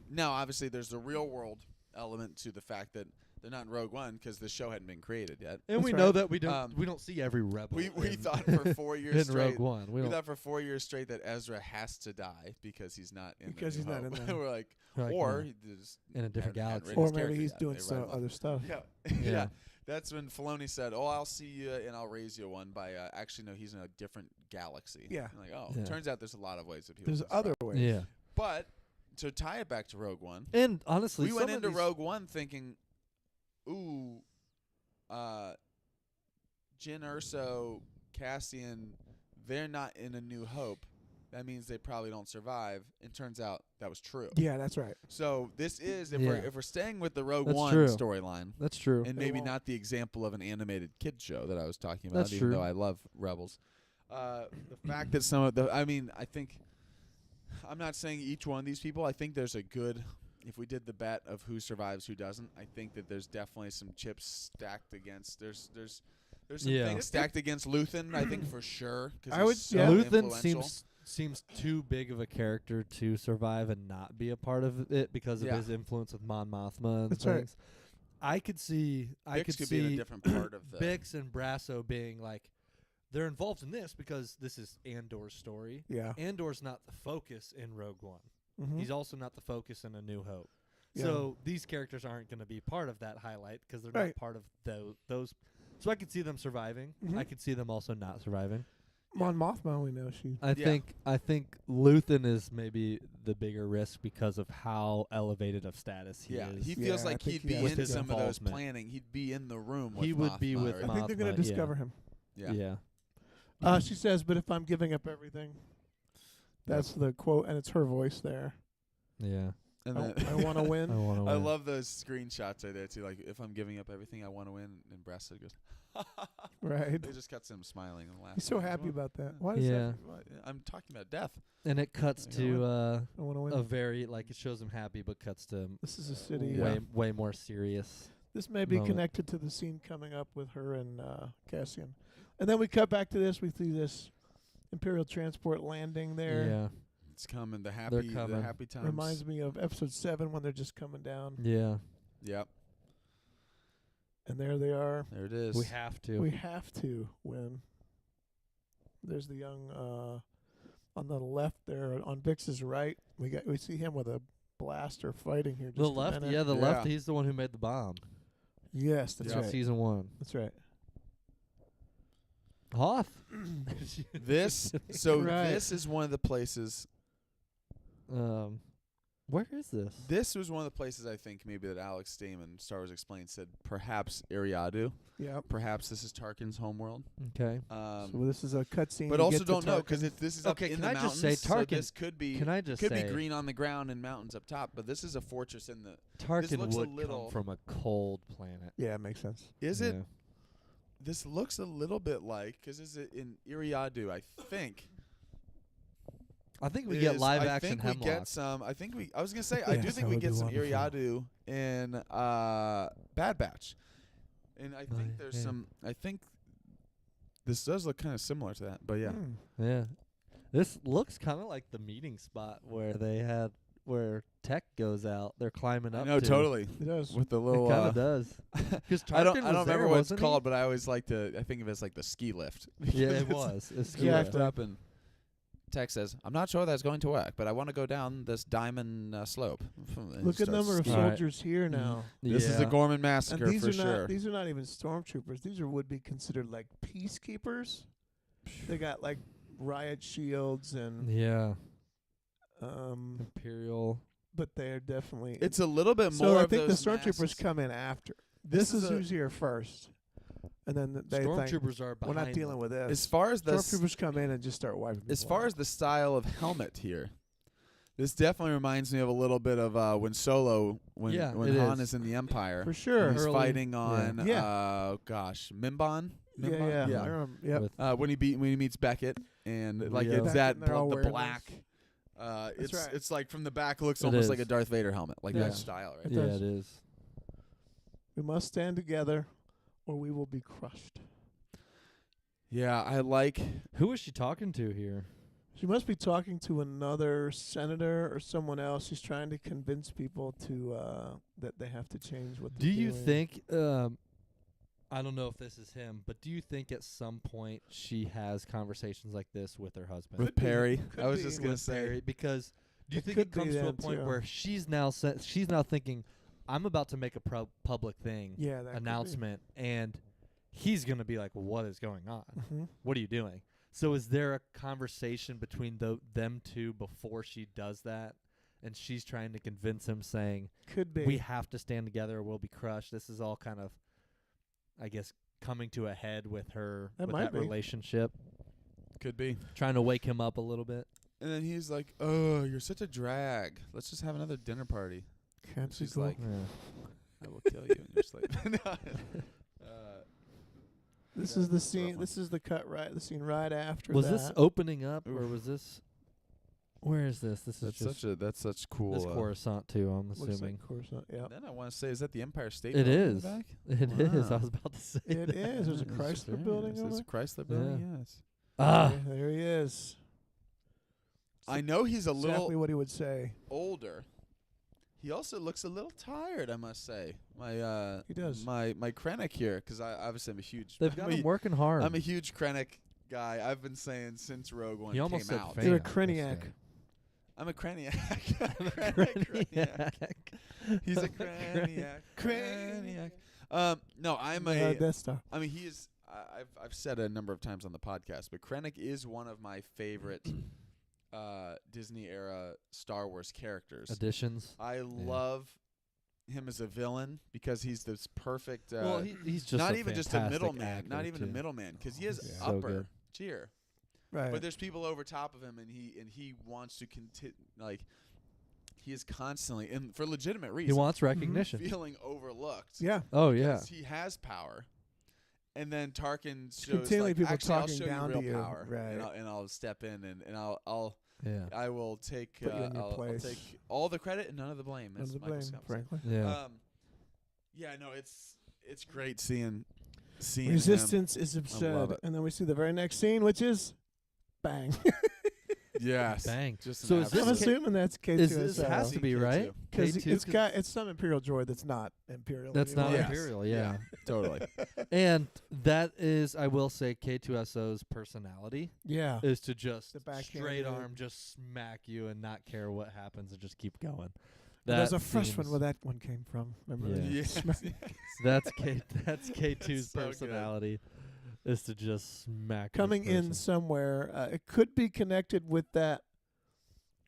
Now, obviously, there's the real world element to the fact that they're not in Rogue One because the show hadn't been created yet. And That's we right. know that we Um, don't see every rebel. We in, thought for 4 years in straight. Rogue One. We We don't thought for 4 years straight that Ezra has to die because he's not in. Because the New he's not Hope. in there. We're like, like, or no, he just in a different hadn't galaxy. written Or his maybe character he's yet. doing They some write him other stuff. Yeah. Yeah. yeah. That's when Filoni said, "Oh, I'll see you and I'll raise you one." By actually, no, he's in a different galaxy. Yeah. I'm like, oh, Yeah. turns out there's a lot of ways that people. There's can other survive. ways. Yeah. But to tie it back to Rogue One, And honestly, we went some of into these- Rogue One thinking, "Ooh, Jyn Erso, Cassian, they're not in A New Hope. That means they probably don't survive." And turns out that was true. Yeah, that's right. So this is Yeah. if we're staying with the Rogue That's One true. storyline, That's true. and They maybe won't. not the example of an animated kid show that I was talking about, That's even true. though I love Rebels. The fact that some of the, I mean, I think, I'm not saying each one of these people. I think there's a good, if we did the bet of who survives, who doesn't, I think that there's definitely some chips stacked against. There's some Yeah. things stacked against Luthen, I think for sure. 'Cause I he's would- so yeah. Luthen influential. seems too big of a character to survive and not be a part of it because of Yeah. his influence with Mon Mothma and That's right. things. I could see Bix could be in a different part of the. Bix and Brasso being like they're involved in this because this is Andor's story. Yeah. Andor's not the focus in Rogue One. Mm-hmm. He's also not the focus in A New Hope. Yeah. So these characters aren't going to be part of that highlight because they're Right. not part of those. So I could see them surviving. Mhm. I could see them also not surviving. Mon Mothma, we know she. I think Luthen is maybe the bigger risk because of how elevated of status he Yeah, is. he Yeah, feels I like think he'd be he has in to some go. of those Involvement. planning. He'd be in the room with He would be Mothma, with right? I think they're going Mothma, to discover him. Yeah. She says, "But if I'm giving up everything," that's the quote, and it's her voice there. Yeah. And I, then I want to win. I want to win. I love those screenshots right there too. Like, if I'm giving up everything, I want to win. And Brasso goes, Right. It just cuts him smiling and laughing. He's so Like, happy "What?" about that. Why is Yeah. that? What? I'm talking about death. And it cuts You know to I want to win. a very like it shows him happy, but cuts to This is a city. Yeah. way more serious. This may be moment. connected to the scene coming up with her and Cassian. And then we cut back to this. We see this Imperial transport landing there. Yeah. It's coming. The They're coming. happy times. Reminds me of episode 7 when they're just coming down. Yeah. Yep. And there they are. There it is. We have to. We have to win. There's the young on the left there on Bix's right. We see him with a blaster fighting here. Just the a left, minute. yeah, the Yeah. left. He's the one who made the bomb. Yes, that's Yeah. right. Season 1. That's right. Hoth. This Right. this is one of the places. Where is this? This was one of the places I think maybe that Alex Stamen, Star Wars Explained, said perhaps Eriadu. Yep. Perhaps this is Tarkin's homeworld. Okay. So this is a cutscene. But you also get to don't know Tarkin. because this is Okay, up in can the I mountains. just say so Tarkin- this could be Can I just could say be green on the ground and mountains up top, but this is a fortress in the. Tarkin looks a would little- come from a cold planet. Yeah, it makes sense. Is Yeah. it? This looks a little bit like because is it in Eriadu? I think. I think we get live I action think we Hemlock. get some. I think we. I was gonna say I do Yes, think that we would get be some wonderful. Eriadu in Bad Batch, and I think there's yeah. some. I think this does look kind of similar to that, but yeah. Hmm. Yeah. This looks kind of like the meeting spot where Tech goes out. They're climbing up. No, to. totally. It does. With the It little. kind of does. Because I don't remember what it's called, but I always like to. I think of it as like the ski lift. Yeah, Because it was. It's You Yeah, lift up and Tech says, "I'm not sure that's going to work, but I want to go down this diamond slope." And Look at the starts number of skiing. Alright. soldiers here now. This is the Gorman massacre And these for are sure. not these are not even stormtroopers. These are would be considered like peacekeepers. They got like riot shields and Yeah. um Imperial. but they're definitely It's a little bit more. so I of think the those stormtroopers masses. come in after. This is is a- who's here first. and then they think Stormtroopers are we're behind not dealing them. with this. As far as the Stormtroopers come in and just start wiping. as people far out. as the style of helmet here, this definitely reminds me of a little bit of when Solo, when Yeah, when it Han is. is in the Empire. For sure. And he's Early- fighting on Yeah. Mimban. yeah, Mimban? I remember. Yep. With- When he meets Beckett and like Leo. it's Beckett that and they're all the wearing black. That's It's right. it's like from the back it looks It almost is. like a Darth Vader helmet, like Yeah. that style, right? It yeah, does. it is. We must stand together, or we will be crushed. Yeah, I like. Who is she talking to here? She must be talking to another senator or someone else. She's trying to convince people to that they have to change what Do they're you doing. think? I don't know if this is him, but do you think at some point she has conversations like this with her husband? With Perry, Could I was be. just gonna With say. Barry, because do you It think could it be comes to a them point too. where she's now thinking, I'm about to make a public thing Yeah, that announcement, and he's gonna be like, what is going on? Hmm. What are you doing? So is there a conversation between them two before she does that, and she's trying to convince him, saying, Could be. we have to stand together or we'll be crushed? This is all kind of, I guess, coming to a head with her, That with might that be. relationship, Could be. trying to wake him up a little bit. And then he's like, "Oh, you're such a drag. Let's just have another dinner party." Can't She's go. like, Yeah. "I will kill you in your sleep." This yeah, is the it's a rough scene. one. This is the cut right. The scene right after Was that. this opening up, or Oof. was this? Where is this? This is That's just such cool. this Coruscant too. I'm Looks assuming like Coruscant. Yeah, Then I want to say, is that the Empire State it Building in is. the back? It is. I Wow. was about to say it that. is. There's a Yes, Chrysler there building is. over There's a there. Chrysler building. Yeah. Yes. Ah, Yeah, there he is. I know he's a Exactly little what he would say. older. He also looks a little tired, I must say. My He does. My Krennic here, because I obviously I'm a huge. they've got I'm, him working hard. I'm a huge Krennic guy. I've been saying since Rogue One He almost came said out. fan. You're a this Craniac. guy. I'm a Craniac. Craniac. He's a Craniac. Craniac. No, I'm a. Death Star. I mean, he is. I've said a number of times on the podcast, but Krennic is one of my favorite Disney era Star Wars characters. Additions. I love him as a villain because he's this perfect. Well, he's just not a even just a fantastic middleman. actor, Not even a too. middleman, because he has Yeah. So upper good. tier. Right. But there's people over top of him, and he wants to he is constantly, and for legitimate He reasons, wants recognition. feeling overlooked. yeah. Oh yeah. because he has power. And then Tarkin shows Continually like, people actually, I'll talking show down you to real you, power, right. And I'll step in, and I'll Yeah. I will take Put you in your I'll place. take all the credit and none of the blame. None That's of the Michael blame, Scott said. frankly. Yeah. Yeah, no, it's great seeing him. Resistance is I love absurd. it. And then we see the very next scene, which is bang. Yes, Bang. Just So an is this I'm absolute- assuming that's K2. This has to be K2. right. Because K2, it's some Imperial droid that's not Imperial. that's not anymore. Yes. Imperial. Yeah. totally. And that is, I will say, K2SO's personality Yeah. is to just The backhanded- straight arm, just smack you and not care what happens and just keep going. There's a fresh one seems- where that one came from. Remember that? Yeah. Yes. That's K2's so good. personality is to just smack this Coming in person. somewhere. It could be connected with that,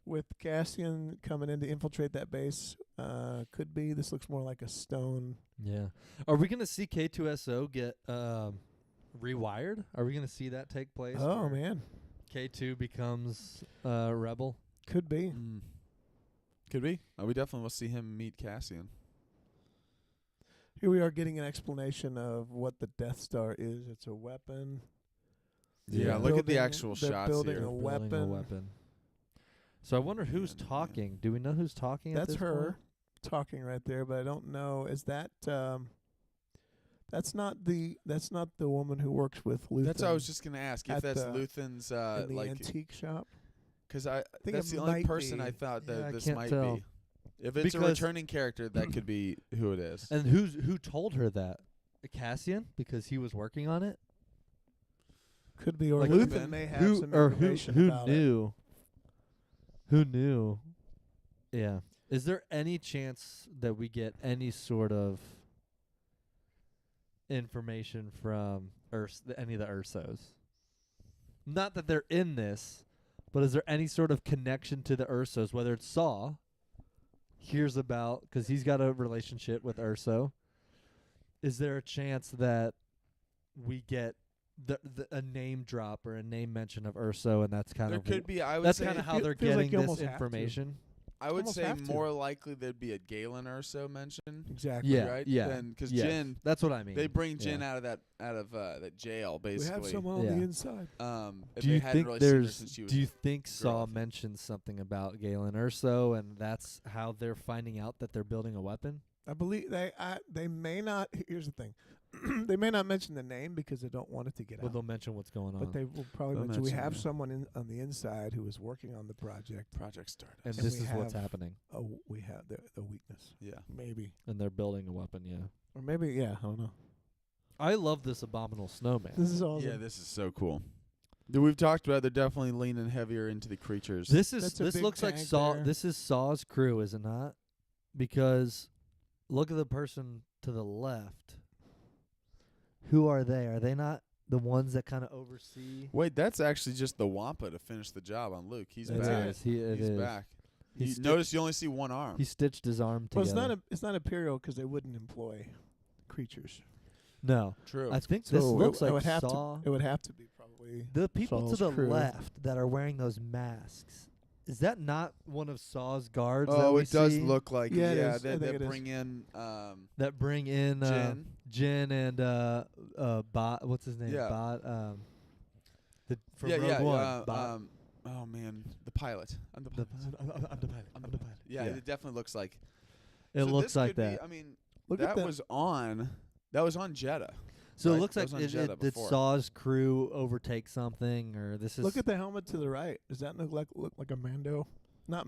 with Cassian coming in to infiltrate that base. Could be. This looks more like a stone. Yeah. Are we gonna see K2SO get rewired? Are we gonna see that take place? Oh, where man. K2 becomes rebel. Could be. Could be. We definitely will see him meet Cassian. Here we are getting an explanation of what the Death Star is. It's a weapon. Yeah, They're look at the building- actual they're shots building here. a Building weapon. a weapon. So I wonder who's Man, man. talking. Do we know who's talking? at That's this her point? talking right there, but I don't know. Is that that's not the woman who works with Luthen That's what I was just gonna ask if at that's the- Luthen's in the like antique shop? because I think that's it the only might person be. I thought that Yeah, I this can't might tell. be. If it's a Because- returning character, that could be who it is. And who told her that? Cassian, because he was working on it. Could be, or Like, Luthen Ben? may have Who some or information who about it. knew? Who knew? Yeah. Is there any chance that we get any sort of information from any of the Ursos? Not that they're in this, but is there any sort of connection to the Ursos? Whether it's Saw hears about, because he's got a relationship with Urso. Is there a chance that we get a name drop or a name mention of Urso, and that's kind There of could be. I would that's say kind of how they're feels like getting you this almost have to. information. I would almost say have to. more likely there'd be a Galen Urso mention. Exactly. Yeah, right? yeah, Because yes. Jin, That's what I mean. they bring Jin Yeah. out of that jail We basically. have someone on Yeah. the inside. And Do you they hadn't think really seen her there's? since she was Do you think girl, Saw I think. mentions something about Galen Urso, and that's how they're finding out that they're building a weapon? I believe they may not. Here's the thing, they may not mention the name because they don't want it to get Well, out. they'll mention what's going on. But they will probably They'll mention we mention, have yeah. someone on the inside who is working on the project. Project started. and and this we is what's have- happening, Oh, we have the weakness. Yeah. Maybe. and they're building a weapon. Yeah, Or maybe, yeah, I don't know. I love this abominable snowman. This is awesome. Yeah, this is so cool. We've talked about they're definitely leaning heavier into the creatures. This That's a big looks like tank Saw. there. This is Saw's crew, is it not? Because look at the person to the left. Who are they? Are they not the ones that kind of oversee? Wait, that's actually just the Wampa to finish the job on Luke. He's It back. is. It He's is. back. He You sti- notice you only see one arm. He stitched his arm Well, together. it's not Imperial because they wouldn't employ creatures. No, True. I think So this it- looks it like would have Saw. to. It would have to be probably. The people Saw's to the crew. left that are wearing those masks. Is that not one of Saw's guards? that Oh, we it does see look like Yeah, it yeah. is. I They think it is. bring in that bring in Jin. Jin and Bot. What's his name? Yeah. Bot. From yeah, Rogue yeah, One. yeah. Bot. Oh man, the pilot. I'm the pilot. I'm the pilot. I'm the pilot. Yeah, Yeah. it definitely looks like. It so looks this like could be- that. I mean, Look at that that. was on. That was on Jeddah. So right? it looks That like was on Jeddah did before. Saw's crew overtake something, or this is Look at the helmet to the right. Does that look like a Mando? Not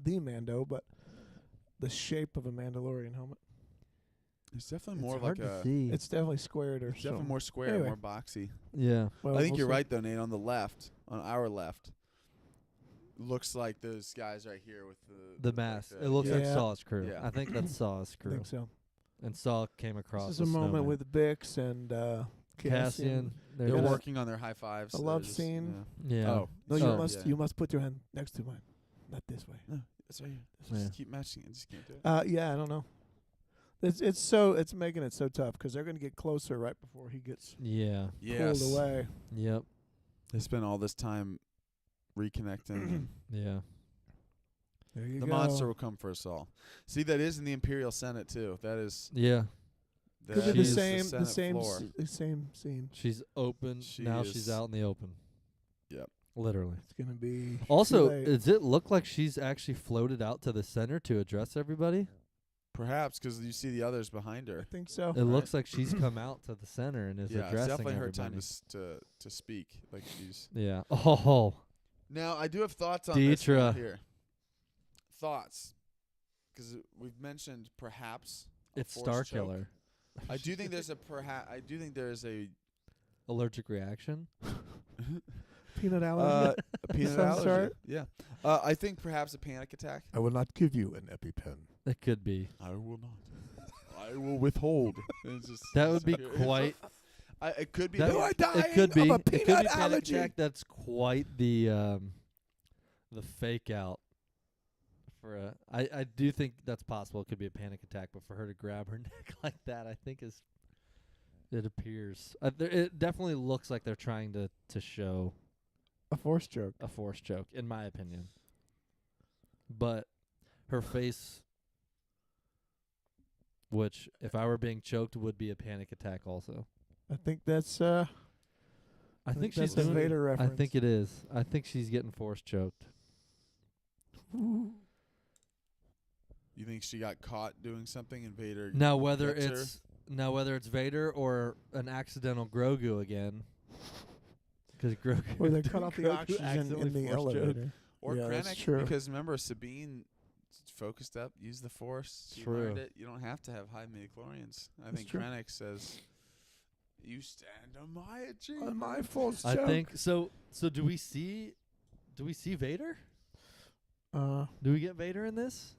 the Mando, but the shape of a Mandalorian helmet. It's definitely it's more hard like to a. see. It's definitely squared or It's definitely something. more square, Anyway. more boxy. Yeah. Well, I think we'll you're see. right though, Nate. On the left, on our left, looks like those guys right here with The with, mask. Like It looks like Yeah. Saw's crew. Yeah. I think that's Saw's I crew. think so. And Saw came across This is a the moment snowman. with Bix and Cassian. they're Got a- working on their high fives. a so love they're just- scene. Yeah. Oh, No, Oh. you must put your hand next to mine, not this way. No, it's right here. Yeah. Just keep matching it. Just can't do it. Yeah, I don't know. It's making it so tough because they're going to get closer right before he gets Yeah. Yes. pulled away. Yep. They spent all this time reconnecting. and Yeah. There you the go. monster will come for us all. See, that is in the Imperial Senate too. That is. Yeah. Could that be the is same, Senate floor. the same scene. She's open. She now is- she's out in the open. Yep. Literally. It's going to be Also, too late. does it look like she's actually floated out to the center to address everybody? Perhaps because you see the others behind I her. think so. It looks like she's come out to the center and is Yeah, it's addressing definitely her everybody. time to speak. Like she's. Yeah. Oh. Now I do have thoughts on this Deetra. one here. Thoughts, because we've mentioned perhaps a It's force Star choke. Killer. I do think there's a I do think there is a Allergic reaction. Peanut allergy. a peanut Some allergy. sort? Yeah. I think perhaps a panic attack. I will not give you an EpiPen. It could be. I will not. I will withhold. It's just- That would be it's- quite. it could be. That, You are that- dying it could be. of a It could be peanut panic allergy. attack. That's quite the fake out. For a, I do think that's possible. It could be a panic attack, but for her to grab her neck like that, I think is. It appears. It definitely looks like they're trying to show A force joke. a force choke, in my opinion. But her face, which if I were being choked, would be a panic attack also. I think that's I think she's that's a doing. Vader I reference. think it is. I think she's getting force choked. You think she got caught doing something and Vader? Now whether gets her? it's Vader or an accidental Grogu again, because Grogu Or they cut off the Grogu oxygen accidentally in the force choked. elevator. Or Yeah, that's Krennic, true. because remember Sabine focused up, used the Force. She True. learned it. You don't have to have high midichlorians. I That's think true. Krennic says, "You stand on my achievement." On my force I joke. think so. So do we see Vader? Do we get Vader in this?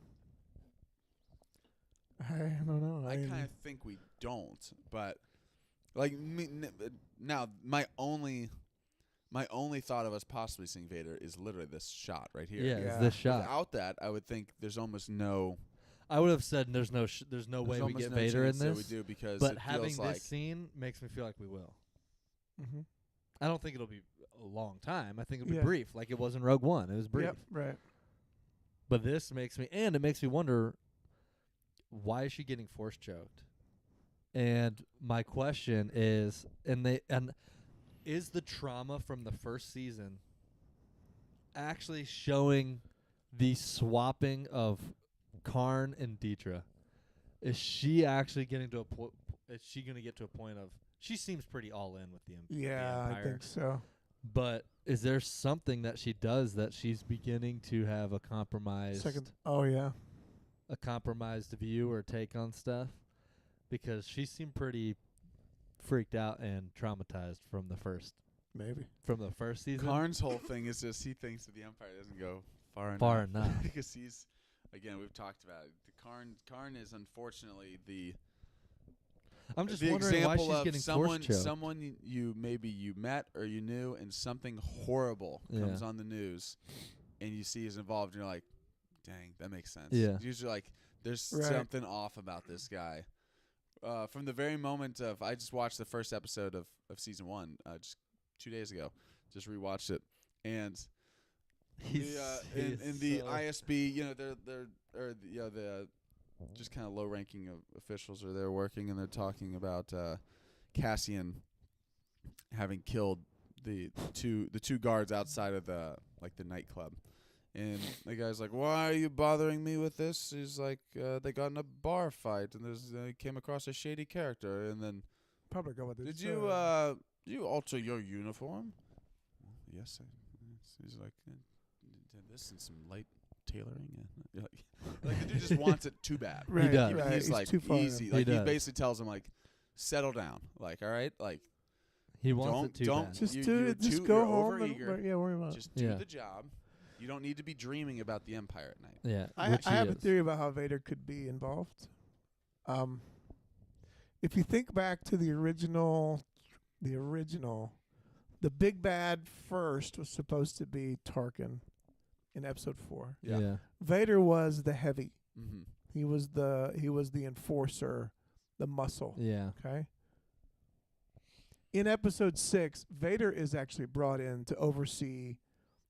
I don't know. I kind of think we don't, but like now, my only thought of us possibly seeing Vader is literally this shot right here. Yeah, Yeah. it's this shot. Without that, I would think there's almost no. I would have said there's no way we almost get no Vader in chance that this. we do because But it having feels this like scene makes me feel like we will. Mm-hmm. I don't think it'll be a long time. I think it'll be Yeah. brief, like it was in Rogue One. It was brief. Yep, right. But this makes me wonder, why is she getting force choked? And my question is, is the trauma from the first season actually showing the swapping of Karn and Deidre? Is she actually getting to a point? Is she going to get to a point of? She seems pretty all in with the Yeah, Empire. I think so. But is there something that she does that she's beginning to have a compromised, Oh yeah. a compromised view or take on stuff? Because she seemed pretty freaked out and traumatized from the first season. Karn's whole thing is just he thinks that the Empire doesn't go far enough. because he's, again, we've talked about it. Karn is unfortunately the I'm just the wondering why example she's of getting someone force choked. someone you met or you knew, and something horrible comes on the news, and you see is involved, and you're like, dang, that makes sense. Yeah. It's usually like there's Right. something off about this guy. From the very moment of, I just watched the first episode of season 1 just 2 days ago, just rewatched it, and in the ISB, the just kind of low-ranking officials are there working, and they're talking about Cassian having killed the two guards outside of the nightclub. And the guy's like, "Why are you bothering me with this?" He's like, "They got in a bar fight, and they came across a shady character." And then, Probably go with this. "Did you alter your uniform?" "Yes." He's like, "Did this and some light tailoring." And like the dude just wants it too bad. Right, He does. right. He's like too far easy. in. Like he does. basically tells him like, "Settle down." Like, all right, like He wants it too don't bad. Just you- do you're it. Just too- go you're home. overeager. Yeah, worry about it. just do Yeah. the job. You don't need to be dreaming about the Empire at night. Yeah, I which he have a is. theory about how Vader could be involved. If you think back to the original, the big bad first was supposed to be Tarkin in Episode 4. Yeah. Vader was the heavy. Mm-hmm. He was the enforcer, the muscle. Yeah. Okay. In Episode 6, Vader is actually brought in to oversee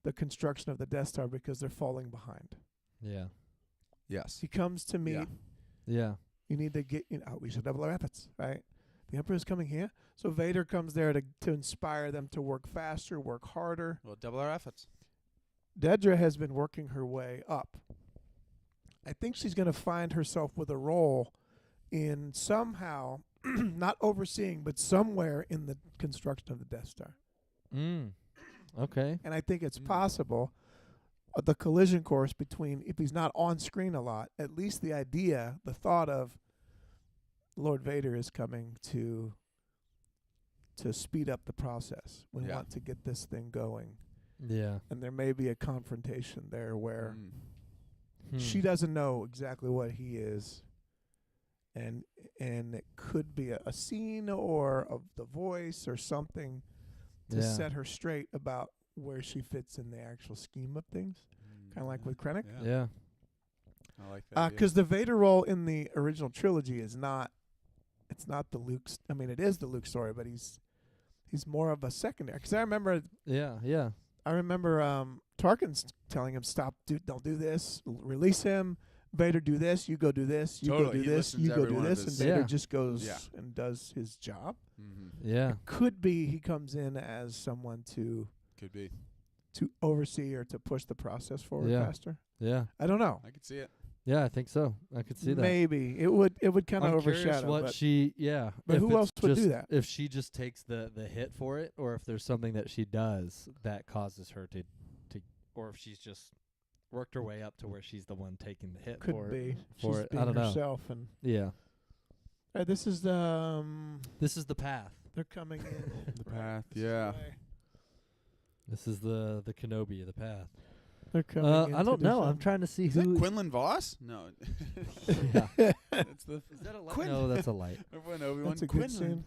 the construction of the Death Star because they're falling behind. Yeah. Yes. He comes to meet. Yeah. Yeah. You need to get, we should double our efforts, right? The Emperor's coming here. So Vader comes there to inspire them to work faster, work harder. Well, double our efforts. Dedra has been working her way up. I think she's going to find herself with a role in somehow, not overseeing, but somewhere in the construction of the Death Star. Okay. And I think it's possible the collision course between, if he's not on screen a lot, at least the idea, the thought of Lord Vader is coming to speed up the process. We Yeah. want to get this thing going. Yeah. And there may be a confrontation there where Hmm. she doesn't know exactly what he is. And it could be a scene or of the voice or something to set her straight about where she fits in the actual scheme of things. Kind of like with Krennic. Yeah. I like that. Because the Vader role in the original trilogy is not, it's not the Luke. I mean, it is the Luke story, but he's more of a secondary. Because I remember Tarkin's telling him, "Stop, don't do this. Release him. Vader, do this. You go do this. You go Totally. do He this. listens You to go every do one of this." And his- Vader Yeah. just goes Yeah. and does his job. Yeah. Could be he comes in as someone to Could be. oversee or to push the process forward Yeah. faster. Yeah. I don't know. I could see it. Yeah, I think so. I could see that. Maybe it would kind of I'm curious overshadow. what but she but if who it's else would do just- that? If she just takes the hit for it, or if there's something that she does that causes her to or if she's just worked her way up to where she's the one taking the hit could for be. for She's it. being I don't know. herself and Yeah. this is the This is the path. they're coming in The path. Yeah. This is the Kenobi, the path. They're coming I don't know. I'm trying to see Is that who. Quinlan Voss? No. Yeah. That's the Is that a light? Quinlan. No, that's a light. Everyone Obi-Wan That's a Quinlan. good scene.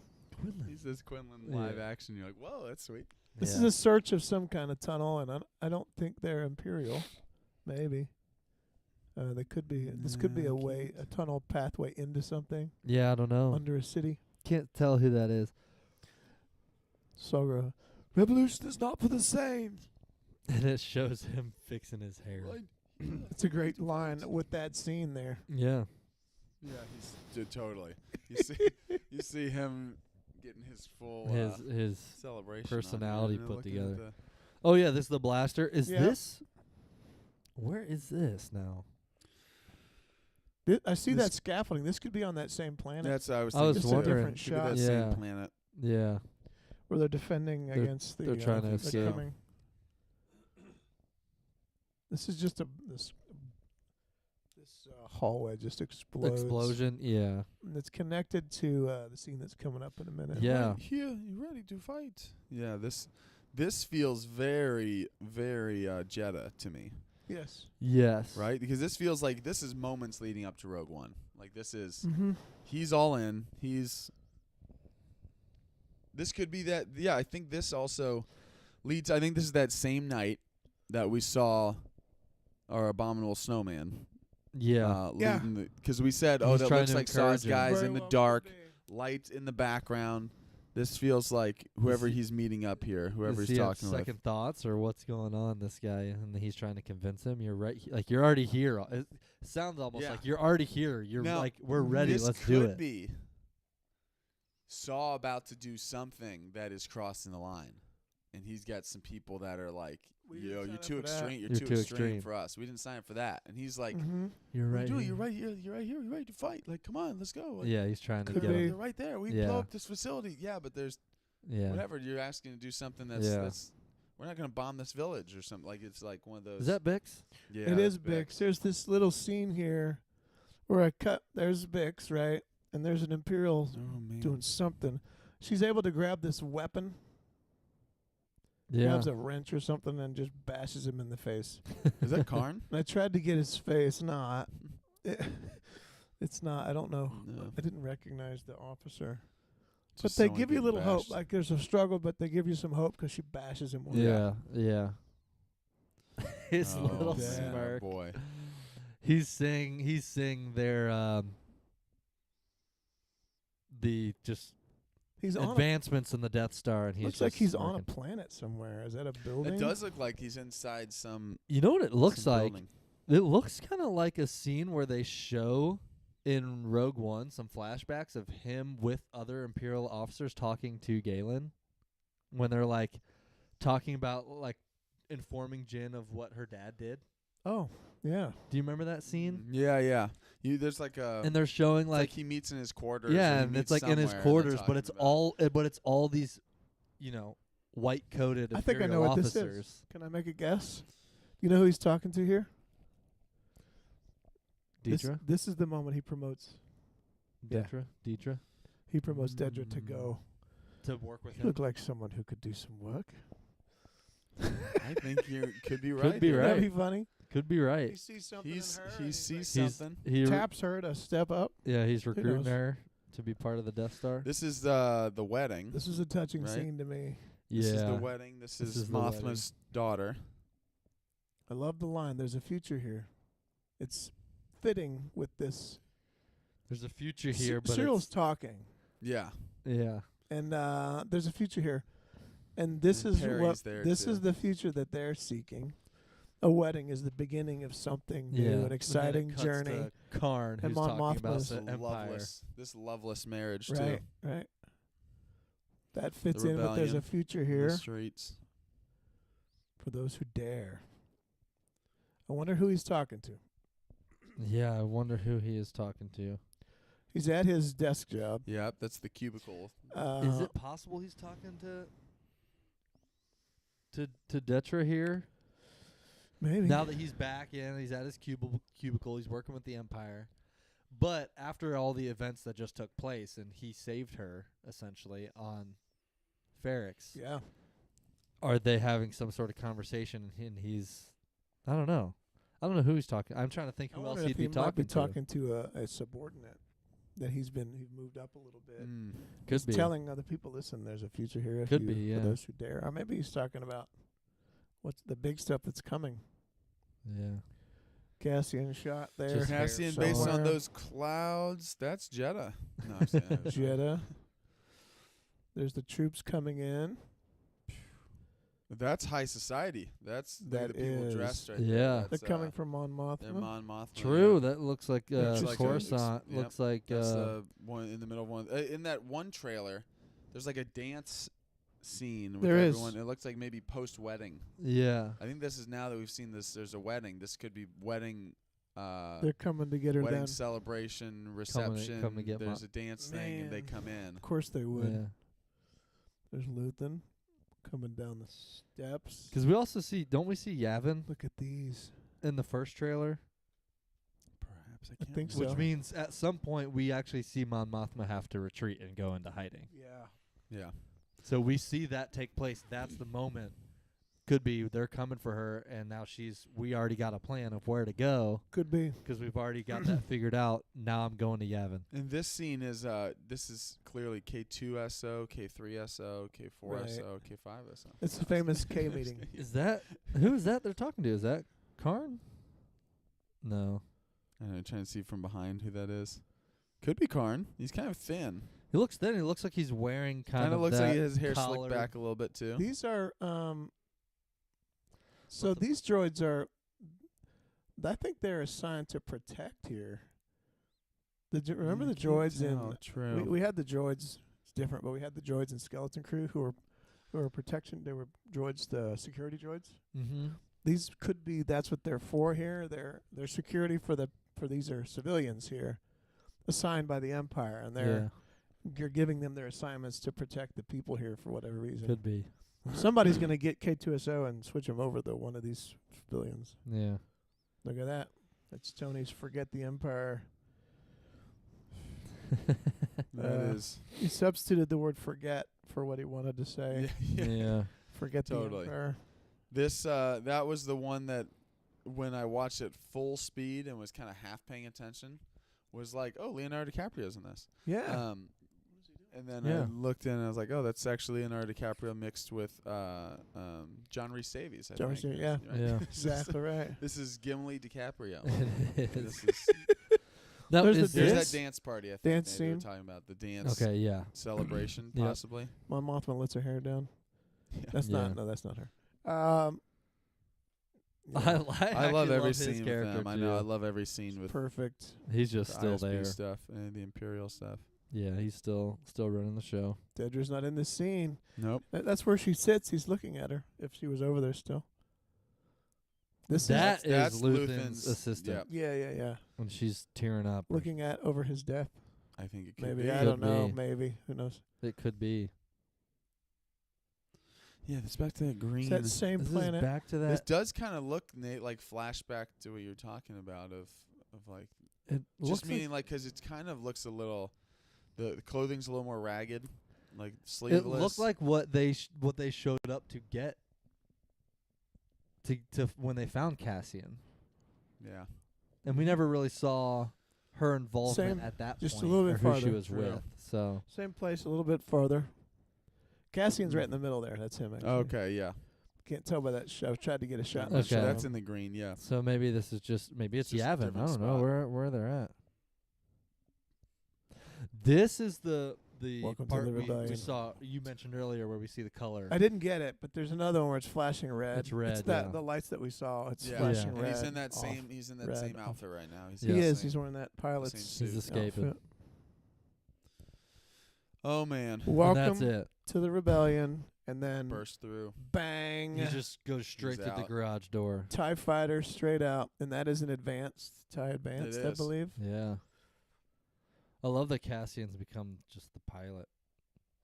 He says Quinlan Yeah. live action. You're like, whoa, that's sweet. This Yeah. is a search of some kind of tunnel, and I don't think they're Imperial. Maybe. They could be. This could be a tunnel pathway into something Yeah, I don't know. under a city. Can't tell who that is. Saga, revolution is not for the same. And it shows him fixing his hair. It's a great line with that scene there. Yeah. Yeah, he's totally. You see him getting his full His celebration personality on here, put looking together. at the- Oh yeah, this is the blaster. Is Yeah. this? Where is this now? I see This- that scaffolding. This could be on that same planet That's I was I thinking. was Just too. a wondering. different Could be shot that Yeah. same planet. Yeah. where they're defending against the. they're trying to the escape. coming. This is just this hallway just explodes. Explosion. Yeah. And it's connected to the scene that's coming up in a minute. Yeah. Right here, you ready to fight? Yeah, this feels very, very Jeddah to me, Yes. Yes. right? Because this feels like this is moments leading up to Rogue One. Like this is Mm-hmm. he's all in. This could be that. Yeah, I think this also leads. I think this is that same night that we saw our abominable snowman. Yeah. Yeah. Because we said, oh, He's that trying looks to like encourage Saw's him. guys Very in the well dark, could be. light in the background. This feels like whoever he's meeting up here, whoever Does he's he have talking with. second thoughts or what's going on? This guy, and he's trying to convince him. You're right. Like you're already here. It sounds almost Yeah. like you're already here. You're Now, like we're ready. This Let's could do it. be Saw about to do something that is crossing the line, and he's got some people that are like, We "Yo, didn't you're sign too up for that. extreme. You're You're too too extreme extreme. for us. We didn't sign up for that." And he's like, Mm-hmm. You're "What are right. you doing? here. You're right here. You're right here. You're ready to fight. Like, come on, let's go." Like, Yeah, he's trying to Could get be. him. They're right there. We Yeah. blow up this facility. Yeah, but there's Yeah. whatever. You're asking to do something that's Yeah. that's. We're not gonna bomb this village or something. Like it's like one of those. Is that Bix? Yeah, It is that's Bix. There's this little scene here where I cut. There's Bix, right? And there's an Imperial Oh man. doing something. She's able to grab this weapon, Yeah. grabs a wrench or something, and just bashes him in the face. Is that Karn? And I tried to get his face. No, it's not. I don't know. No. I didn't recognize the officer. But Just they someone give you a getting little hope. bashed. Like there's a struggle, but they give you some hope because she bashes him. Yeah. Yeah. His Oh, little man. smirk. Boy. He's saying their the just He's on. advancements in the Death Star, and he's Looks like just he's on a smirking. planet somewhere. Is that a building? It does look like he's inside some. You know what it looks some like? building. It looks kind of like a scene where they show in Rogue One some flashbacks of him with other Imperial officers talking to Galen when they're like talking about like informing Jyn of what her dad did. Oh, yeah. Do you remember that scene? Yeah, yeah. There's like a. And they're showing it's like like he meets in his quarters. or yeah, he and meets it's like in his somewhere and they're quarters, but talking it's about- all these, you know, white coated I think I Imperial know what this officers. is. Can I make a guess? You know who he's talking to here? Deidre, This is the moment he promotes. yeah. Deidre, He promotes Dedra to go. to work with You him. look like someone who could do some work. I think you could be right. Could be here. right. That'd be funny. Could be right. He sees something He's in her. he and sees He's something. he re- taps her to step up. yeah, he's recruiting knows? her to be part of the Death Star. This is the wedding. This is a touching Right? scene to me. This yeah, is the wedding. This This is is the wedding. Mothma's daughter. I love the line. There's a future here. It's fitting with this. there's a future here, but Cyril's talking, Yeah. yeah, and there's a future here, and this And is Perry's what there this too. is the future that they're seeking. A wedding is the beginning of something new, yeah. an exciting journey. Karn, And who's Mon talking about Mothma's the Empire. This loveless marriage Right, too. right. That fits The in with there's a rebellion future In here the streets. for those who dare. I wonder who he's talking to. Yeah, I wonder who he is talking to. He's at his desk job. Yep, that's the cubicle. Is it possible he's talking to Detra here? maybe Now that he's back in, he's at his cubicle, he's working with the Empire. But after all the events that just took place, and he saved her, essentially, on Ferrix, Yeah. are they having some sort of conversation, and he's... I don't know. I don't know who he's talking. I'm trying to think I who else wonder he'd if be he might talking be to. talking to a subordinate that he's moved up a little bit. Mm. Could He's be. telling other people, listen, there's a future here. if Could you- be, yeah. For those who dare. Or maybe he's talking about what's the big stuff that's coming. Yeah. Cassian shot there. Just Cassian, hair based on somewhere. those clouds, that's Jeddah. No, I'm saying Jeddah. There's the troops coming in. That's high society. That's That the people is. dressed right Yeah. there. They're That's, coming from Mon Mothma. they're Mon Mothma. True. Yeah. That looks like Looks like a- Coruscant. yep. Looks like That's the one in the middle of one. In that one trailer, there's like a dance scene with There is. everyone. It looks like maybe post-wedding. yeah. I think this is now that we've seen this. There's a wedding. This could be wedding. They're coming to get her Wedding then. celebration, reception. come to get there's a dance thing, and they Man. come in. Of course they would. Yeah. There's Luthen coming down the steps. Because we also see, don't we see Yavin Look at these. in the first trailer? Perhaps I I can't. think remember. Which So- means at some point we actually see Mon Mothma have to retreat and go into hiding. Yeah. Yeah. So we see that take place. That's the moment. Could be they're coming for her, and now we already got a plan of where to go Could be. because we've already got that figured out. Now I'm going to Yavin. And this scene is this is clearly K2SO, K3SO, K4SO, K5SO. It's the famous K meeting. Is that who is that they're talking to? Is that Karn? No, I don't know, trying to see from behind who that is. Could be Karn. He's kind of thin. he looks thin. He looks like he's wearing Kind of looks like his hair slicked collared- back a little bit too. These are so these droids are I think they're assigned to protect here. Remember the droids in True. we had the droids, it's different, but we had the droids in Skeleton Crew who were protection. They were droids, the security droids. Mm-hmm. These could be that's what they're for here. They're security for these are civilians here, assigned by the Empire, and you're giving them their assignments to protect the people here for whatever reason. Could be. Somebody's gonna get K2SO and switch them over to one of these civilians. Yeah. Look at that. That's Tony's "Forget the Empire." That is. He substituted the word "forget" for what he wanted to say. Yeah. Forget Totally. the Empire. This that was the one that when I watched it full speed and was kind of half paying attention was like, oh, Leonardo DiCaprio's in this. Yeah. And then Yeah. I looked in and I was like, oh, that's actually Leonardo DiCaprio mixed with John Rhys Davies. I John Rhys think. Davies, yeah. Yeah. Exactly right. This is Gimli DiCaprio. It This is. is, That There's is the there's dance- that dance party. I think dance maybe we're scene. talking about the dance Okay. Yeah. celebration, Yep. possibly. Mon Mothma lets her hair down. Yeah. That's Yeah. not. No, that's not her. I I love every his scene with character them. I know. I love every scene with perfect. He's just the still ISB there. stuff and the Imperial stuff. Yeah, he's still running the show. Dedra's not in this scene. Nope. That's where she sits. He's looking at her. If she was over there still. This That that's is Luthen's Luthen's assistant, yeah. when she's tearing up. or- Looking at over his death. I think it could Maybe be. I Could don't know. be. Maybe who knows? It could be. Yeah, it's back to that green. It's that same Is planet. this back to This that? does kind of look, Nate, like flashback to what you're talking about of like It looks just meaning like because it kind of looks a little, the clothing's a little more ragged, like it sleeveless. looked like what they showed up to get to when they found Cassian, Yeah. and we never really saw her involvement Same, at that just a point, little bit or who she farther. was True. with. So Same place, a little bit farther. Cassian's right in the middle there. That's him. Actually. Okay. Yeah. Can't tell by that shot. I tried to get a shot. in the Okay. shadow. That's in the green. Yeah. so maybe this is just maybe it's just a Yavin. I different don't know spot. where they're at. This is the Welcome to part the we rebellion. saw. You mentioned earlier where we see the color. I didn't get it, but there's another one where it's flashing red. It's red, It's that yeah. the lights that we saw. It's Yeah. flashing And red. he's in that off. same. He's in that red same off. outfit right now. He's He in the is. same- He's wearing that pilot's same He's suit. escaping. outfit. Oh man. And Welcome that's it. to the rebellion, and then Burst through. bang, He just goes straight to the out. garage door. TIE fighter straight out, and that is an advanced TIE advanced, I is. believe. Yeah. I love that Cassian's become just the pilot.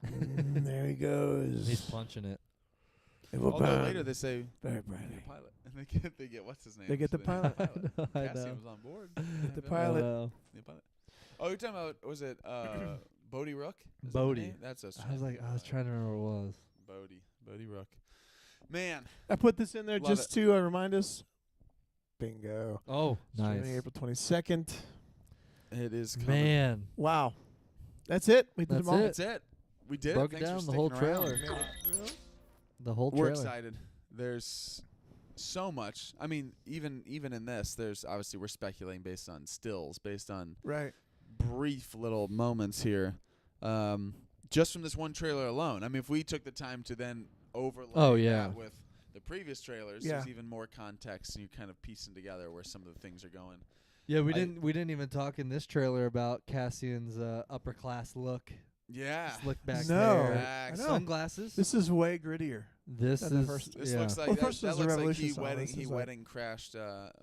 There he goes. He's punching it. It will Although burn later they say very the brightly. pilot, and they get what's his name? They get the So name pilot. I Cassian know. was on board. The Yeah, pilot. the pilot. Oh, you're talking about was it Bodhi Rook? Is that the Bodhi. name? That's a I was trying to remember what it was. Bodhi Rook. Man, I put this in there Love just to remind us. Bingo. Oh, Streaming nice. April 22nd. it is coming. Man. Wow. That's it. We did That's them all. it. That's it. We did Broke it. it Thanks for down, the whole sticking around. trailer. The whole We're trailer. excited. There's so much. I mean, even in this, there's obviously we're speculating based on stills, based on Right. brief little moments here, just from this one trailer alone. I mean, if we took the time to then overlay that with the previous trailers, there's even more context, and you're kind of piecing together where some of the things are going. Yeah, we didn't even talk in this trailer about Cassian's upper class look. Yeah, Slick back No, hair, I know. sunglasses. This is way grittier. This than the is first. This yeah. looks like Well, that, first that was the looks like Revolution he song. wedding This he is like- wedding crashed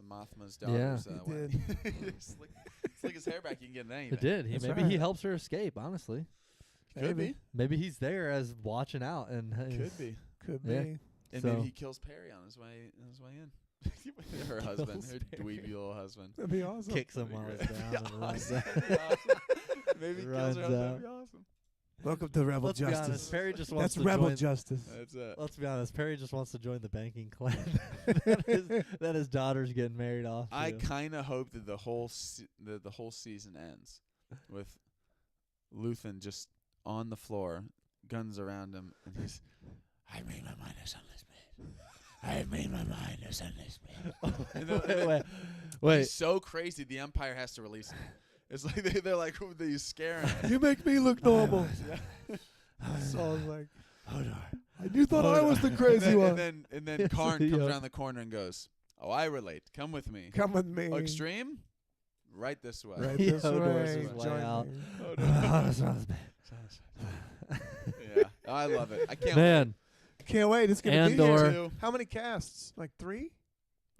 Mothma's Yeah. daughter's He wedding. did. Slick his hair back, you can get anything. It did. That's Maybe right. he helps her escape. Honestly, Could be. maybe he's there as watching out and Could be. Could Yeah. be. And So- maybe he kills Perry on his way in. Her husband, Kills her Perry. dweeby little husband. That'd be awesome. kicks him while he's down and runs out. That'd be awesome. Maybe he kills Runs her husband. out. That'd be awesome. Welcome to Rebel Let's be Justice. honest. Perry just wants That's to Rebel join. Justice. That's it. Let's be honest. Perry just wants to join the banking clan that his daughter's getting married off to. I kind of hope that the whole season ends with Luthen just on the floor, guns around him, and he's, I made my mind as endless man. I made my mind as endless man. Wait. He's so crazy, the Empire has to release him. It's like they're like, he's scaring him. You make me look normal. Yeah. So I was like, you thought I was the crazy one. And then Karn comes around the corner and goes, "Oh, I relate. Come with me. Come with me. Oh, extreme? Right this way." Right He this Hodor's way. his way Join out. me. Yeah, I love it. I can't. Man, Can't wait. It's gonna Andor. be here. How many casts? Like 3?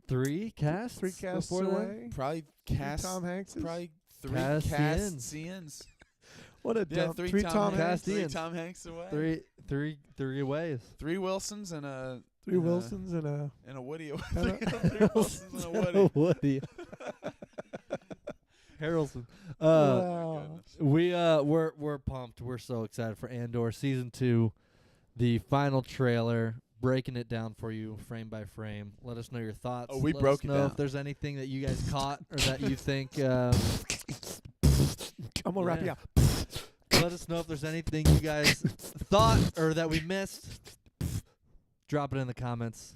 3 casts. 3 casts before that? away. Probably cast. Tom Hanks. Probably 3 Castians. Castians. What a Yeah, dump. 3 3 Tom Hanks. Hanks. 3 Castians. Tom Hanks away. Three ways. 3 Wilsons and a 3 Wilsons and a. and a Woody. And 3 Wilsons and a Woody. Woody. Harrelson. Wow. We're pumped. We're so excited for Andor season 2, the final trailer, breaking it down for you frame by frame. Let us know your thoughts. Oh, we Let broke us it know down. if there's anything that you guys caught or that you think. I'm gonna wrap you Yeah. up. Let us know if there's anything you guys thought or that we missed. Drop it in the comments.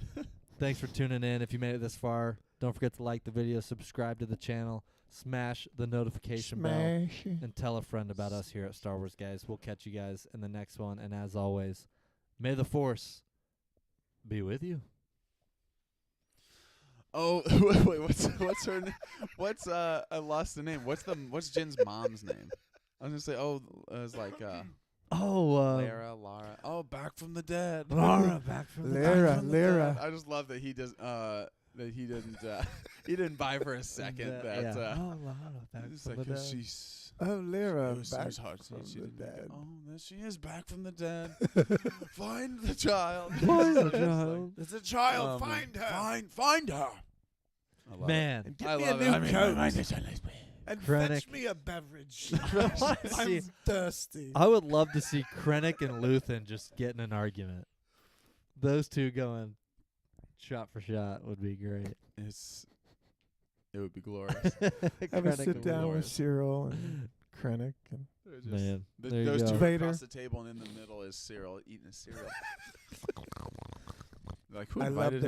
Thanks for tuning in. If you made it this far, don't forget to like the video, subscribe to the channel, smash the notification bell, Smash. and tell a friend about us here at Star Wars Guys. We'll catch you guys in the next one. And as always, may the Force be with you. Oh, wait, what's her name? I lost the name. What's Jin's mom's name? I was gonna say, it's like Lara. Oh, back from the dead. Laura, back from the Lara. I just love that he does. That he didn't. He didn't buy for a second. That. Lara, back It's from like the dead. she's. Oh, Lyra, It was back hard. from She the didn't make it. dead. Oh, there she is, back from the dead. Find the child. Find the It's like, child. It's a child. Oh, man. Find her. Find her. I love Man, And get I me love a it. new I mean, coat. Krennic. And fetch me a beverage. See, I'm thirsty. I would love to see Krennic and Luthen just get in an argument. Those two going shot for shot would be great. It would be glorious. Have a Krennic sit and down with Luthen. Cyril and Krennic. And Man, there you those go. two Vader. across the table, and in the middle is Cyril eating a cereal. Like, who I love invited the him?